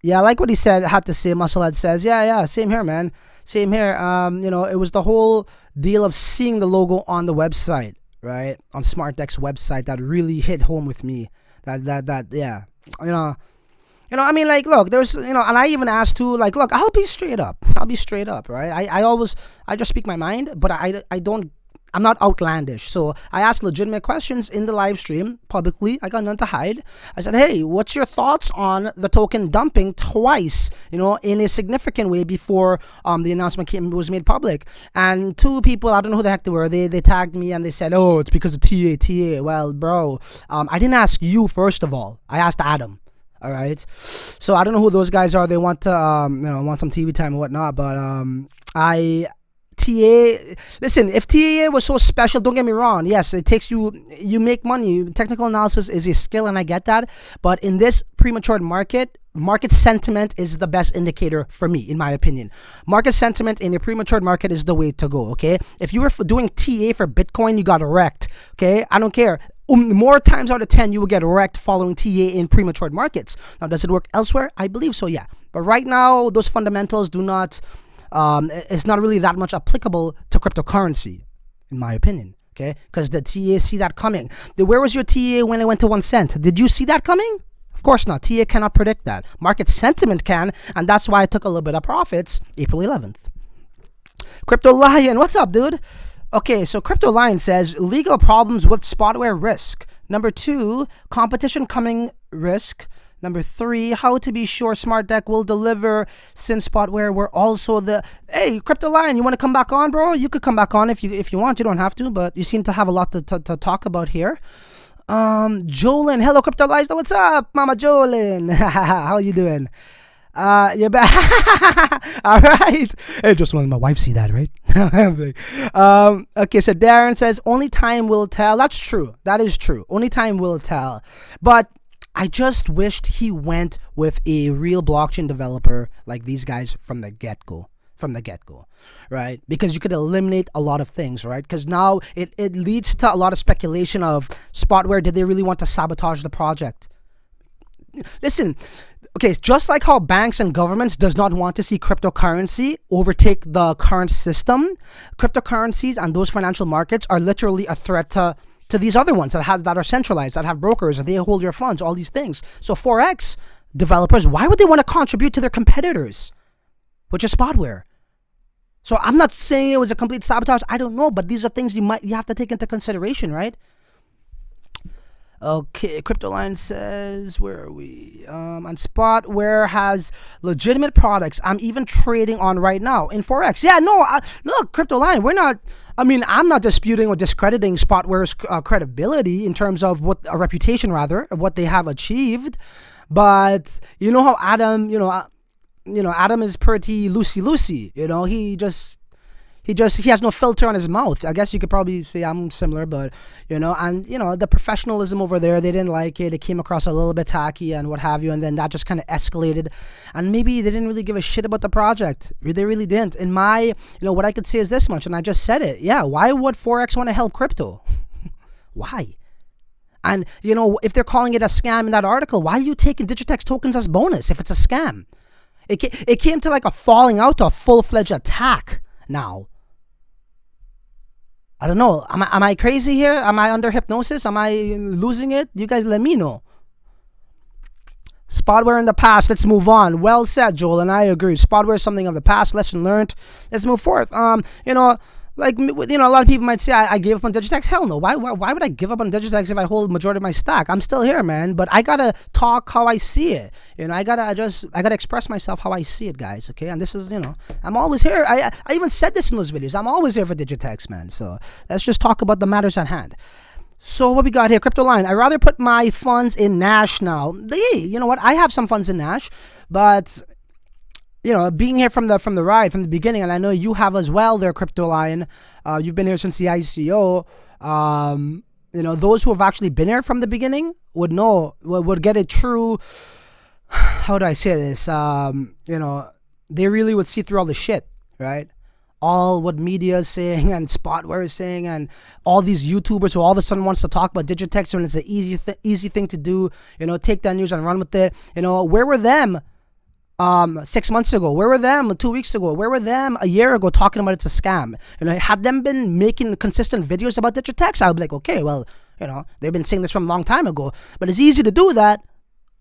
S2: Yeah, I like what he said. Had to say, Musclehead says, yeah, same here, man. Same here. It was the whole deal of seeing the logo on the website, right? On SmartDeck's website that really hit home with me. Yeah. Look, there's, and I even asked too, like, look, I'll be straight up, right? I just speak my mind, but I'm not outlandish. So I asked legitimate questions in the live stream publicly. I got none to hide. I said, hey, what's your thoughts on the token dumping twice, in a significant way before the announcement was made public? And two people, I don't know who the heck they were, they tagged me and they said, oh, it's because of TA. Well, bro, I didn't ask you, first of all. I asked Adam. All right, so I don't know who those guys are. They want to, want some TV time and whatnot. But I TA, listen, if TAA was so special, don't get me wrong. Yes, it takes you make money. Technical analysis is a skill, and I get that. But in this premature market sentiment is the best indicator for me, in my opinion. Market sentiment in a premature market is the way to go, okay? If you were doing TA for Bitcoin, you got wrecked, okay? I don't care. More times out of 10, you will get wrecked following TA in premature markets. Now, does it work elsewhere? I believe so, yeah. But right now, those fundamentals do not... it's not really that much applicable to cryptocurrency, in my opinion, okay? Because the TA see that coming. Where was your TA when it went to 1 cent? Did you see that coming? Of course not. TA cannot predict that. Market sentiment can, and that's why I took a little bit of profits April 11th. Crypto Lion, what's up, dude? Okay, so Crypto Lion says, legal problems with Spotware risk. Number 2, competition coming risk. Number 3, how to be sure Smart Deck will deliver since Spotware were also the... Hey, Crypto Lion, you want to come back on, bro? You could come back on if you want. You don't have to, but you seem to have a lot to talk about here. Jolin, hello, Crypto Lion. What's up, Mama Jolin? How you doing? You're back. All right. Hey, just wanted my wife see that, right? Okay, so Darren says, only time will tell. That's true. That is true. Only time will tell. But I just wished he went with a real blockchain developer like these guys from the get-go. Right? Because you could eliminate a lot of things, right? Because now it leads to a lot of speculation of Spotware. Did they really want to sabotage the project? Listen, okay, just like how banks and governments does not want to see cryptocurrency overtake the current system, cryptocurrencies and those financial markets are literally a threat to these other ones that are centralized, that have brokers, that they hold your funds, all these things. So Forex developers, why would they want to contribute to their competitors, which is Spotware? So I'm not saying it was a complete sabotage. I don't know, but these are things you have to take into consideration, right? Okay, CryptoLine says, where are we? On Spotware has legitimate products I'm even trading on right now in Forex. Yeah, no, look, CryptoLine, I'm not disputing or discrediting Spotware's credibility in terms of a reputation, rather, of what they have achieved. But you know how Adam, Adam is pretty loosey. He has no filter on his mouth. I guess you could probably say I'm similar, but, the professionalism over there, they didn't like it. It came across a little bit tacky and what have you, and then that just kind of escalated. And maybe they didn't really give a shit about the project. They really didn't. In my, what I could say is this much, and I just said it. Yeah, why would Forex want to help crypto? Why? And, if they're calling it a scam in that article, why are you taking Digitex tokens as bonus if it's a scam? It came to like a falling out to a full-fledged attack now. I don't know. Am I crazy here? Am I under hypnosis? Am I losing it? You guys let me know. Spotware in the past. Let's move on. Well said, Joel, and I agree. Spotware is something of the past. Lesson learned. Let's move forth. A lot of people might say I gave up on Digitex. Hell no. Why would I give up on Digitex if I hold the majority of my stock? I'm still here, man. But I gotta talk how I see it. I gotta express myself how I see it, guys. Okay, and this is, I'm always here. I even said this in those videos. I'm always here for Digitex, man. So let's just talk about the matters at hand. So what we got here, CryptoLine. I rather put my funds in Nash now. Hey, you know what? I have some funds in Nash, but being here from the ride, from the beginning, and I know you have as well there, CryptoLine. You've been here since the ICO. Those who have actually been here from the beginning would know, would get a true, how do I say this? They really would see through all the shit, right? All what media is saying and Spotware is saying and all these YouTubers who all of a sudden wants to talk about Digitex when it's an easy thing to do, take that news and run with it. Where were them 6 months ago? Where were them 2 weeks ago? Where were them a year ago talking about it's a scam? Had them been making consistent videos about Digitex, I would be like, okay, well, they've been saying this from a long time ago. But it's easy to do that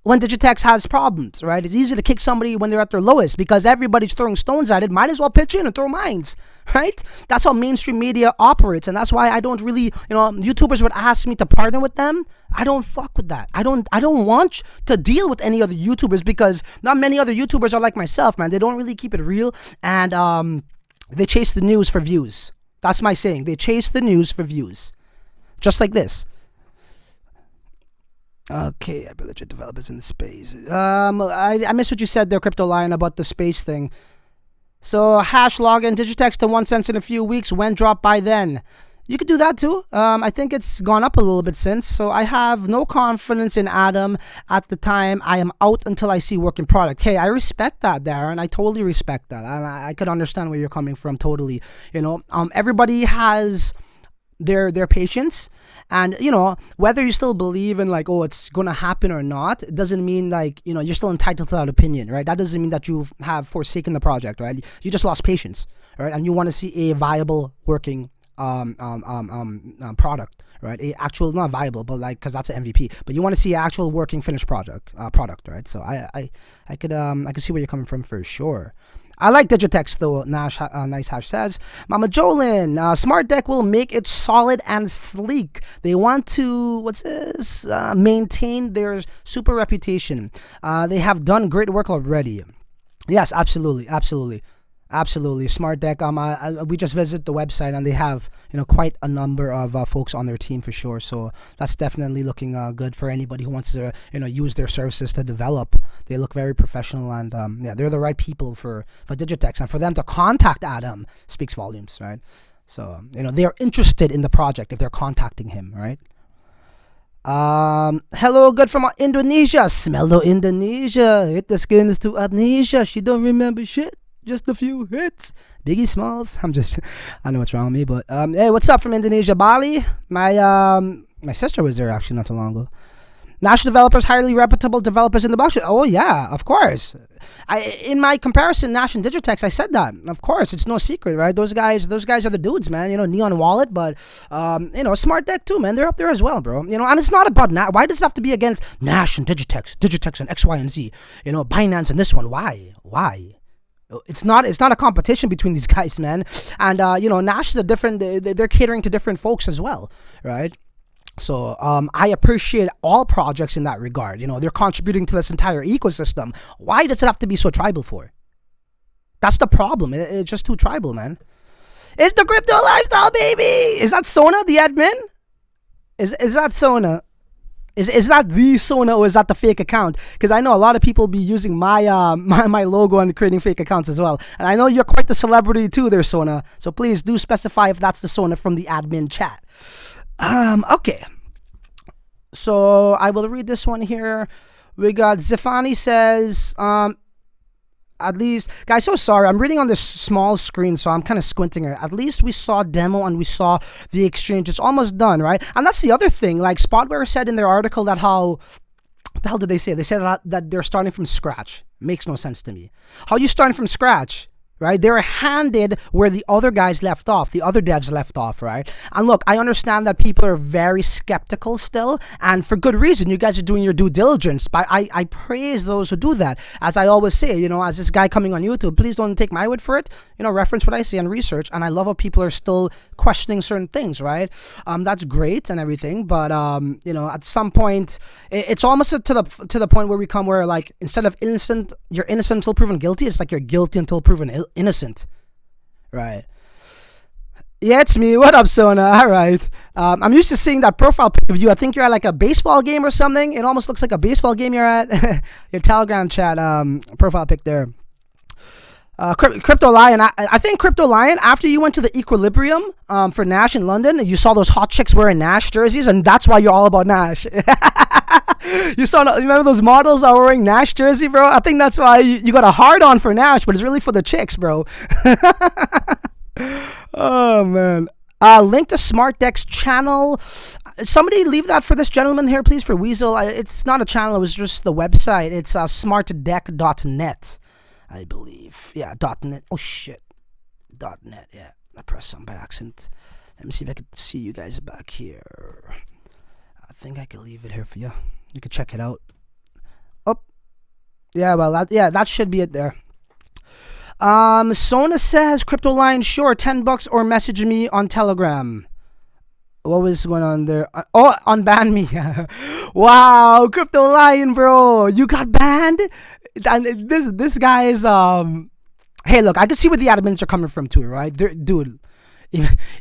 S2: when Digitex has problems, right? It's easy to kick somebody when they're at their lowest because everybody's throwing stones at it. Might as well pitch in and throw mines, right? That's how mainstream media operates, and that's why I don't really, YouTubers would ask me to partner with them. I don't fuck with that. I don't want to deal with any other YouTubers because not many other YouTubers are like myself, man. They don't really keep it real, and they chase the news for views. That's my saying. They chase the news for views, just like this. Okay, I believe legit developers in the space. I missed what you said there, CryptoLine, about the space thing. So hash login Digitex to 1 cent in a few weeks. When drop by then? You could do that too. I think it's gone up a little bit since. So I have no confidence in Atom at the time. I am out until I see working product. Hey, I respect that, Darren. I totally respect that. And I could understand where you're coming from totally. You know, everybody has their patience. And, you know, whether you still believe in like, oh, it's going to happen or not, it doesn't mean like, you know, you're still entitled to that opinion, right? That doesn't mean that you have forsaken the project, right? You just lost patience, right? And you want to see a viable working product, right? A actual, not viable, but like, cause that's an MVP, but you want to see an actual working finished product, right? So I could see where you're coming from for sure. I like Digitex though, Nash, Nice Hash says. Mama Jolin, Smart Deck will make it solid and sleek. They want to, what's this? Maintain their super reputation. They have done great work already. Yes, absolutely, absolutely. Absolutely, Smart Deck. We just visited the website and they have, you know, quite a number of folks on their team for sure. So that's definitely looking good for anybody who wants to, you know, use their services to develop. They look very professional and yeah, they're the right people for Digitex, and for them to contact Adam speaks volumes, right? So you know they are interested in the project if they're contacting him, right? Hello, good from Indonesia. Smello Indonesia. Hit the skins to amnesia. She don't remember shit. Just a few hits. Biggie Smalls. I know what's wrong with me, but hey, what's up from Indonesia, Bali? My sister was there actually not too long ago. National developers, highly reputable developers in the blockchain. Oh yeah, of course. In my comparison, Nash and Digitex, I said that. Of course, it's no secret, right? Those guys are the dudes, man. You know, Neon Wallet, but you know, Smart Deck too, man. They're up there as well, bro. You know, and it's not about Why does it have to be against Nash and Digitex and X, Y, and Z? You know, Binance and this one. Why? It's not a competition between these guys, man. And you know, Nash is a different. They're catering to different folks as well, right? So I appreciate all projects in that regard. You know, they're contributing to this entire ecosystem. Why does it have to be so tribal for? That's the problem. It's just too tribal, man. It's the crypto lifestyle, baby. Is that Sona, the admin? Is that Sona? Is that the Sona or is that the fake account? Because I know a lot of people be using my my logo and creating fake accounts as well. And I know you're quite the celebrity too there, Sona. So please do specify if that's the Sona from the admin chat. Okay. So I will read this one here. We got Zifani says, at least, guys, so sorry. I'm reading on this small screen, so I'm kind of squinting here. At least we saw demo and we saw the exchange. It's almost done, right? And that's the other thing. Like Spotware said in their article that what the hell did they say? They said that they're starting from scratch. Makes no sense to me. How are you starting from scratch? Right? They were handed where the other guys left off, the other devs left off, right? And look, I understand that people are very skeptical still, and for good reason. You guys are doing your due diligence, but I praise those who do that. As I always say, you know, as this guy coming on YouTube, please don't take my word for it. You know, reference what I say and research, and I love how people are still questioning certain things, right? That's great and everything, but you know, at some point, it's almost to the point where we come where like instead of innocent, you're innocent until proven guilty. It's like you're guilty until proven innocent, right? Yeah, it's me. What up, Sona? All right. I'm used to seeing that profile pic of you. I think you're at like a baseball game or something. It almost looks like a baseball game you're at. Your Telegram chat profile pic there. Crypto Lion. I think Crypto Lion, after you went to the Equilibrium for Nash in London, you saw those hot chicks wearing Nash jerseys, and that's why you're all about Nash. You remember those models are wearing Nash jersey, bro? I think that's why you got a hard on for Nash, but it's really for the chicks, bro. Oh man. Link to Smart Deck's channel. Somebody leave that for this gentleman here, please, for Weasel. It's not a channel, it was just the website. It's smartdeck.net, I believe. Yeah, .net. Oh shit. .net, yeah. I pressed some by accident. Let me see if I can see you guys back here. I think I can leave it here for you. You can check it out. Oh, yeah. Well, that should be it there. Sona says, Crypto Lion, sure, $10 or message me on Telegram. What was going on there? Oh, unban me. Wow, Crypto Lion, bro, you got banned. And this guy is Hey, look, I can see where the admins are coming from too, right? Dude,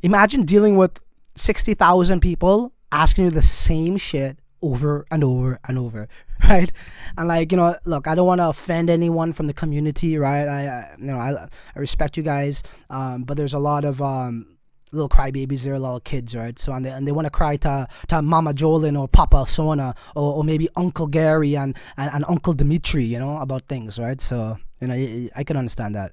S2: imagine dealing with 60,000 people asking you the same shit over and over and over, right? And like, you know, look, I don't want to offend anyone from the community, right? I respect you guys, but there's a lot of little crybabies there, little kids, right? So and they want to cry to Mama Jolin or Papa Sona or maybe Uncle Gary and Uncle Dimitri, you know, about things, right? So, you know, I can understand that.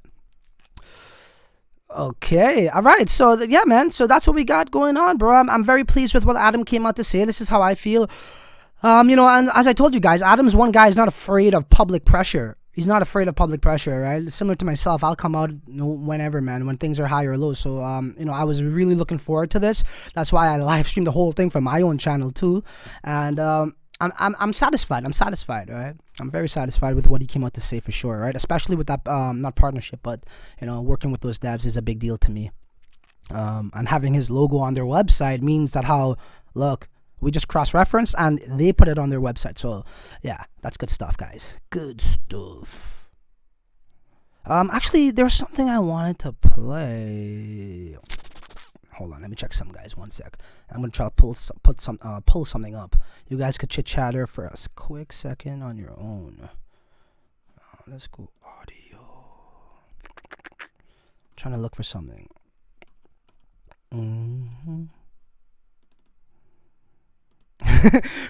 S2: Okay, all right. So yeah, man. So that's what we got going on, bro. I'm very pleased with what Adam came out to say. This is how I feel. You know, and as I told you guys, Adam's one guy is not afraid of public pressure. He's not afraid of public pressure, right? Similar to myself, I'll come out, you know, whenever, man, when things are high or low. So, you know, I was really looking forward to this. That's why I live streamed the whole thing from my own channel too, and I'm satisfied. I'm satisfied, right? I'm very satisfied with what he came out to say for sure, right? Especially with that not partnership, but you know, working with those devs is a big deal to me. And having his logo on their website means that look, we just cross-referenced and they put it on their website. So yeah, that's good stuff, guys. Good stuff. Actually, there's something I wanted to play. Hold on, let me check some, guys. 1 sec. I'm gonna try to pull something up. You guys could chit chatter for a quick second on your own. Let's go audio. Trying to look for something.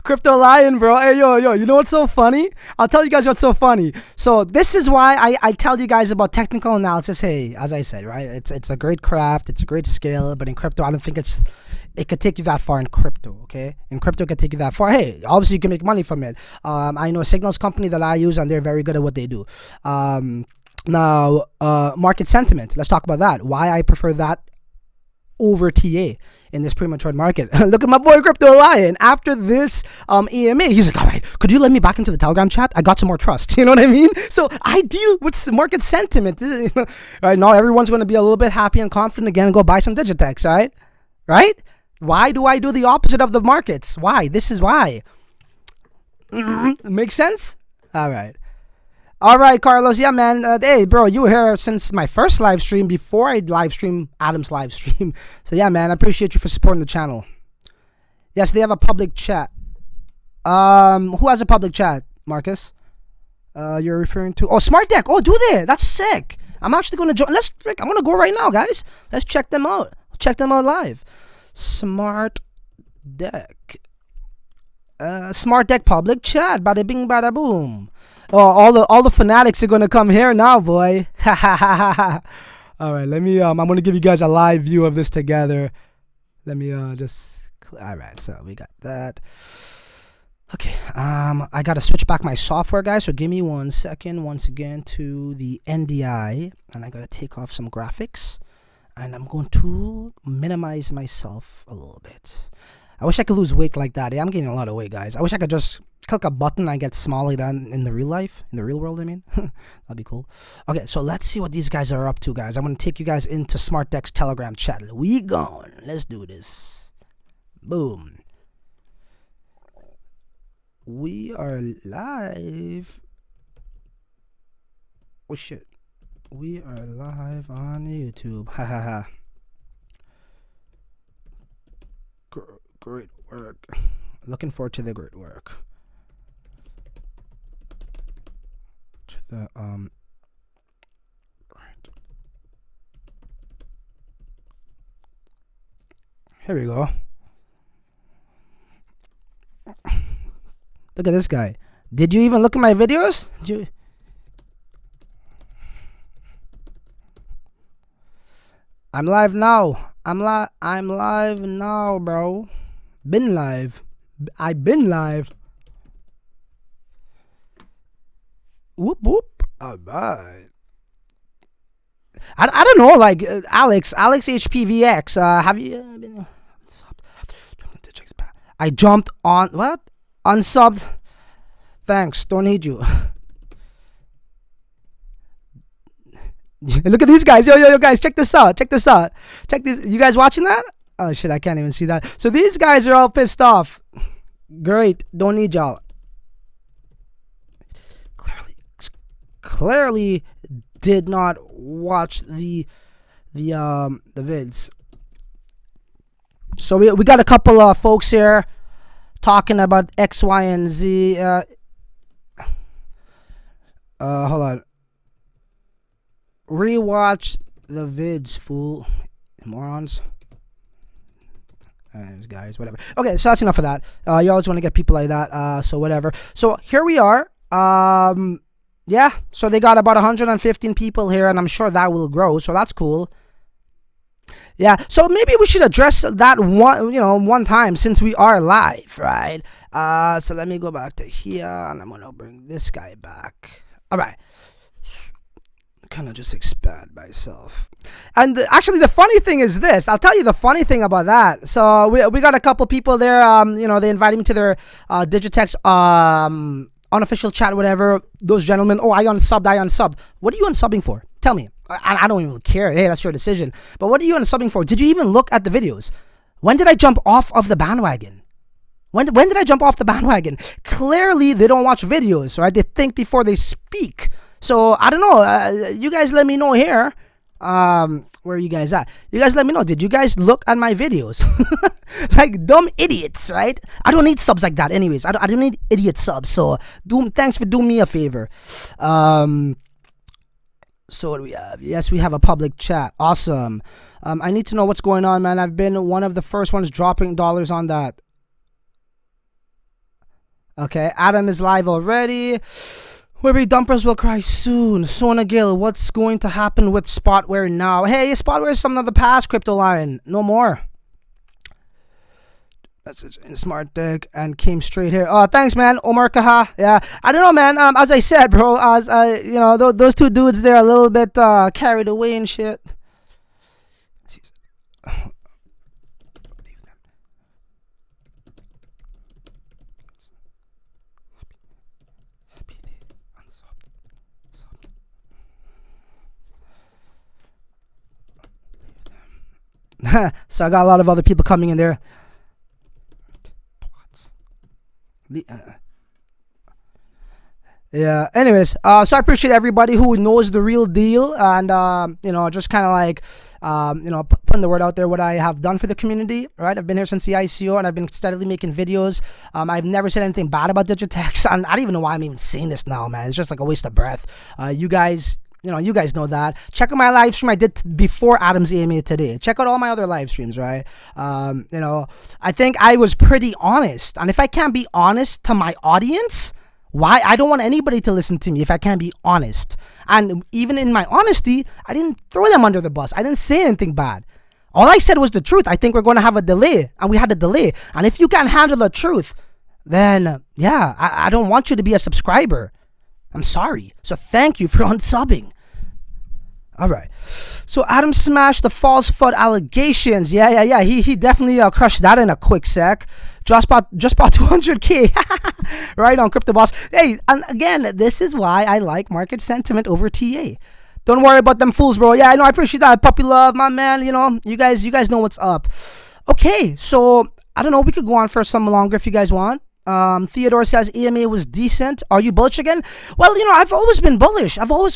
S2: Crypto Lion, bro. Hey, yo, you know what's so funny? I'll tell you guys what's so funny. So this is why I tell you guys about technical analysis. Hey, as I said, right, it's a great craft, it's a great skill, but in crypto, I don't think it could take you that far in crypto, okay? In crypto, it could take you that far. Hey, obviously, you can make money from it. I know a signals company that I use, and they're very good at what they do. Now, market sentiment. Let's talk about that. Why I prefer that over TA in this premature market. Look at my boy Crypto Lion. After this EMA, he's like, all right, could you let me back into the Telegram chat? I got some more trust. You know what I mean? So I deal with market sentiment. Right now, everyone's going to be a little bit happy and confident again and go buy some Digitex, right? Right? Why do I do the opposite of the markets? Why? This is why. Makes sense? All right. All right, Carlos. Yeah, man. Hey, bro, you were here since my first live stream before I live stream Adam's live stream. So, yeah, man, I appreciate you for supporting the channel. Yes, they have a public chat. Who has a public chat, Marcus? You're referring to... Oh, Smart Deck. Oh, do they? That's sick. I'm actually going to join. I'm going to go right now, guys. Let's check them out. Check them out live. Smart Deck. Smart Deck public chat. Bada bing, bada boom. Oh, all the fanatics are gonna come here now, boy. All right, let me. I'm gonna give you guys a live view of this together. Let me just. All right, so we got that. Okay. I gotta switch back my software, guys. So give me 1 second. Once again to the NDI, and I gotta take off some graphics, and I'm going to minimize myself a little bit. I wish I could lose weight like that. Yeah, I'm gaining a lot of weight, guys. I wish I could just click a button and get smaller than in the real life, in the real world, I mean. That'd be cool. Okay, so let's see what these guys are up to, guys. I'm going to take you guys into Smart Deck's Telegram chat. We going. Let's do this. Boom. We are live. Oh, shit. We are live on YouTube. Ha ha ha. Great work. Looking forward to the great work. To the right. Here we go. Look at this guy. Did you even look at my videos? I'm live now. I'm live now, bro. Been live. I've been live. Whoop whoop. All right. I don't know, like Alex HPVX. Have you been? I jumped on what? Unsubbed. Thanks. Don't need you. Look at these guys. Yo, guys, check this out. Check this. You guys watching that? Oh shit, I can't even see that. So these guys are all pissed off. Great. Don't need y'all. Clearly did not watch the vids. So we got a couple of folks here talking about X, Y, and Z. Hold on. Rewatch the vids, fool. Morons. Anyways, guys, whatever. Okay, so that's enough of that. You always want to get people like that. So whatever. So here we are. Yeah. So they got about 115 people here, and I'm sure that will grow. So that's cool. Yeah. So maybe we should address that one time since we are live, right? So let me go back to here, and I'm gonna bring this guy back. All right. Kind of just expand myself. And actually the funny thing is this, I'll tell you the funny thing about that. So we got a couple people there, they invited me to their Digitex unofficial chat, whatever. Those gentlemen, oh, I unsubbed. What are you unsubbing for? Tell me. I don't even care. Hey, that's your decision. But what are you unsubbing for? Did you even look at the videos? When did I jump off of the bandwagon? When did I jump off the bandwagon? Clearly they don't watch videos, right? They think before they speak. So, I don't know, you guys let me know here, where are you guys at? You guys let me know, did you guys look at my videos? Like dumb idiots, right? I don't need subs like that anyways, I don't need idiot subs, so thanks for doing me a favor. So what do we have? Yes, we have a public chat, awesome. I need to know what's going on, man. I've been one of the first ones dropping dollars on that. Okay, Adam is live already. Webby dumpers will cry soon. Sona Gill, what's going to happen with Spotware now? Hey, Spotware is something of the past, Crypto Lion. No more. Message in Smart Deck and came straight here. Oh, thanks, man. Omar Kaha. Yeah, I don't know, man. As I said, bro, those two dudes, they're a little bit carried away and shit. So I got a lot of other people coming in there. Yeah. Anyways, so I appreciate everybody who knows the real deal and just kind of like putting the word out there what I have done for the community. Right. I've been here since the ICO and I've been steadily making videos. I've never said anything bad about Digitex, and I don't even know why I'm even saying this now, man. It's just like a waste of breath. You guys know that. Check out my live stream I did before Adam's AMA today. Check out all my other live streams, right? I think I was pretty honest. And if I can't be honest to my audience, why? I don't want anybody to listen to me if I can't be honest. And even in my honesty, I didn't throw them under the bus. I didn't say anything bad. All I said was the truth. I think we're going to have a delay. And we had a delay. And if you can't handle the truth, then, yeah, I don't want you to be a subscriber. I'm sorry. So thank you for unsubbing. All right. So Adam smashed the false FUD allegations. Yeah. He definitely crushed that in a quick sec. Just bought 200K. Right on Crypto Boss. Hey, and again, this is why I like market sentiment over TA. Don't worry about them fools, bro. Yeah, I know. I appreciate that. Puppy love, my man. You guys know what's up. Okay, so I don't know. We could go on for some longer if you guys want. Theodore says EMA was decent. Are you bullish again? Well, I've always been bullish. Where is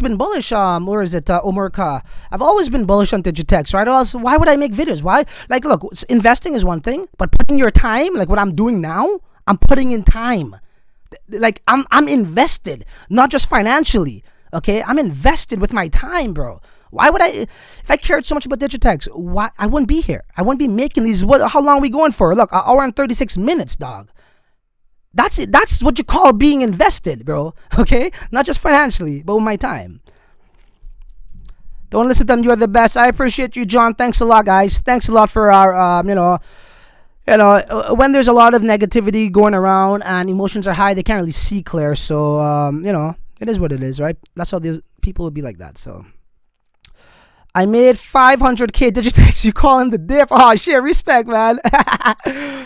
S2: it? Omerka. I've always been bullish on Digitex, right? Or else, why would I make videos? Why? Like, look, investing is one thing, but putting your time, like what I'm doing now, I'm putting in time. Like, I'm invested, not just financially. Okay, I'm invested with my time, bro. Why would if I cared so much about Digitex, why I wouldn't be here? I wouldn't be making these. How long are we going for? Look, an hour and 36 minutes, dog. That's it. That's what you call being invested, bro. Okay? Not just financially, but with my time. Don't listen to them. You're the best. I appreciate you, John. Thanks a lot, guys. Thanks a lot for our, when there's a lot of negativity going around and emotions are high, they can't really see clear. So, it is what it is, right? That's how the people will be like that. So, I made 500K Digitex. You call him the diff? Oh, shit. Respect, man.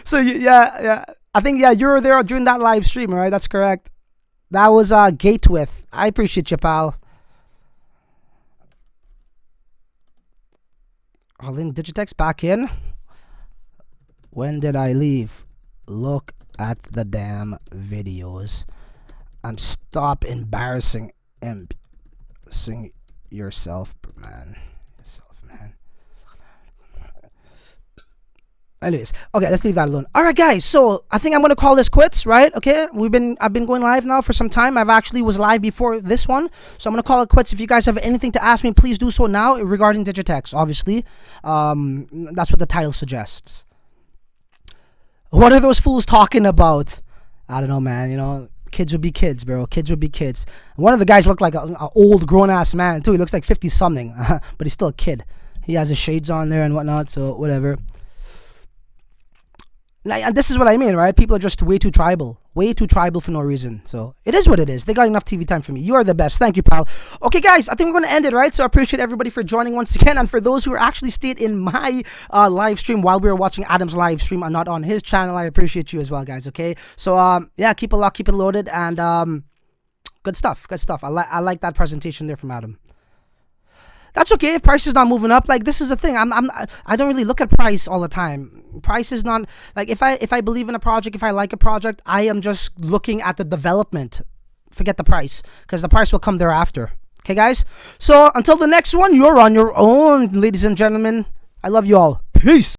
S2: So, yeah. I think, you were there during that live stream, right? That's correct. That was Gatewith. I appreciate you, pal. All in Digitex back in. When did I leave? Look at the damn videos and stop embarrassing yourself, man. Anyways, okay, let's leave that alone. All right, guys. So I think I'm gonna call this quits, right? Okay, I've been going live now for some time. I've actually was live before this one, so I'm gonna call it quits. If you guys have anything to ask me, please do so now regarding Digitex. Obviously, that's what the title suggests. What are those fools talking about? I don't know, man. You know, kids would be kids, bro. Kids would be kids. One of the guys looked like an old grown-ass man too. He looks like 50-something, but he's still a kid. He has his shades on there and whatnot, so whatever. Like, this is what I mean, right? People are just way too tribal for no reason. So it is what it is. They got enough TV time for me. You are the best. Thank you, pal. Okay, guys, I think we're going to end it, right? So I appreciate everybody for joining once again, and for those who actually stayed in my live stream while we were watching Adam's live stream and not on his channel, I appreciate you as well, guys. Okay, so yeah, keep it locked, keep it loaded, and good stuff. I like that presentation there from Adam. That's okay if price is not moving up. Like, this is the thing. I don't really look at price all the time. Price is not like, if I believe in a project, if I like a project, I am just looking at the development. Forget the price, because the price will come thereafter. Okay, guys. So until the next one, you're on your own, ladies and gentlemen. I love you all. Peace.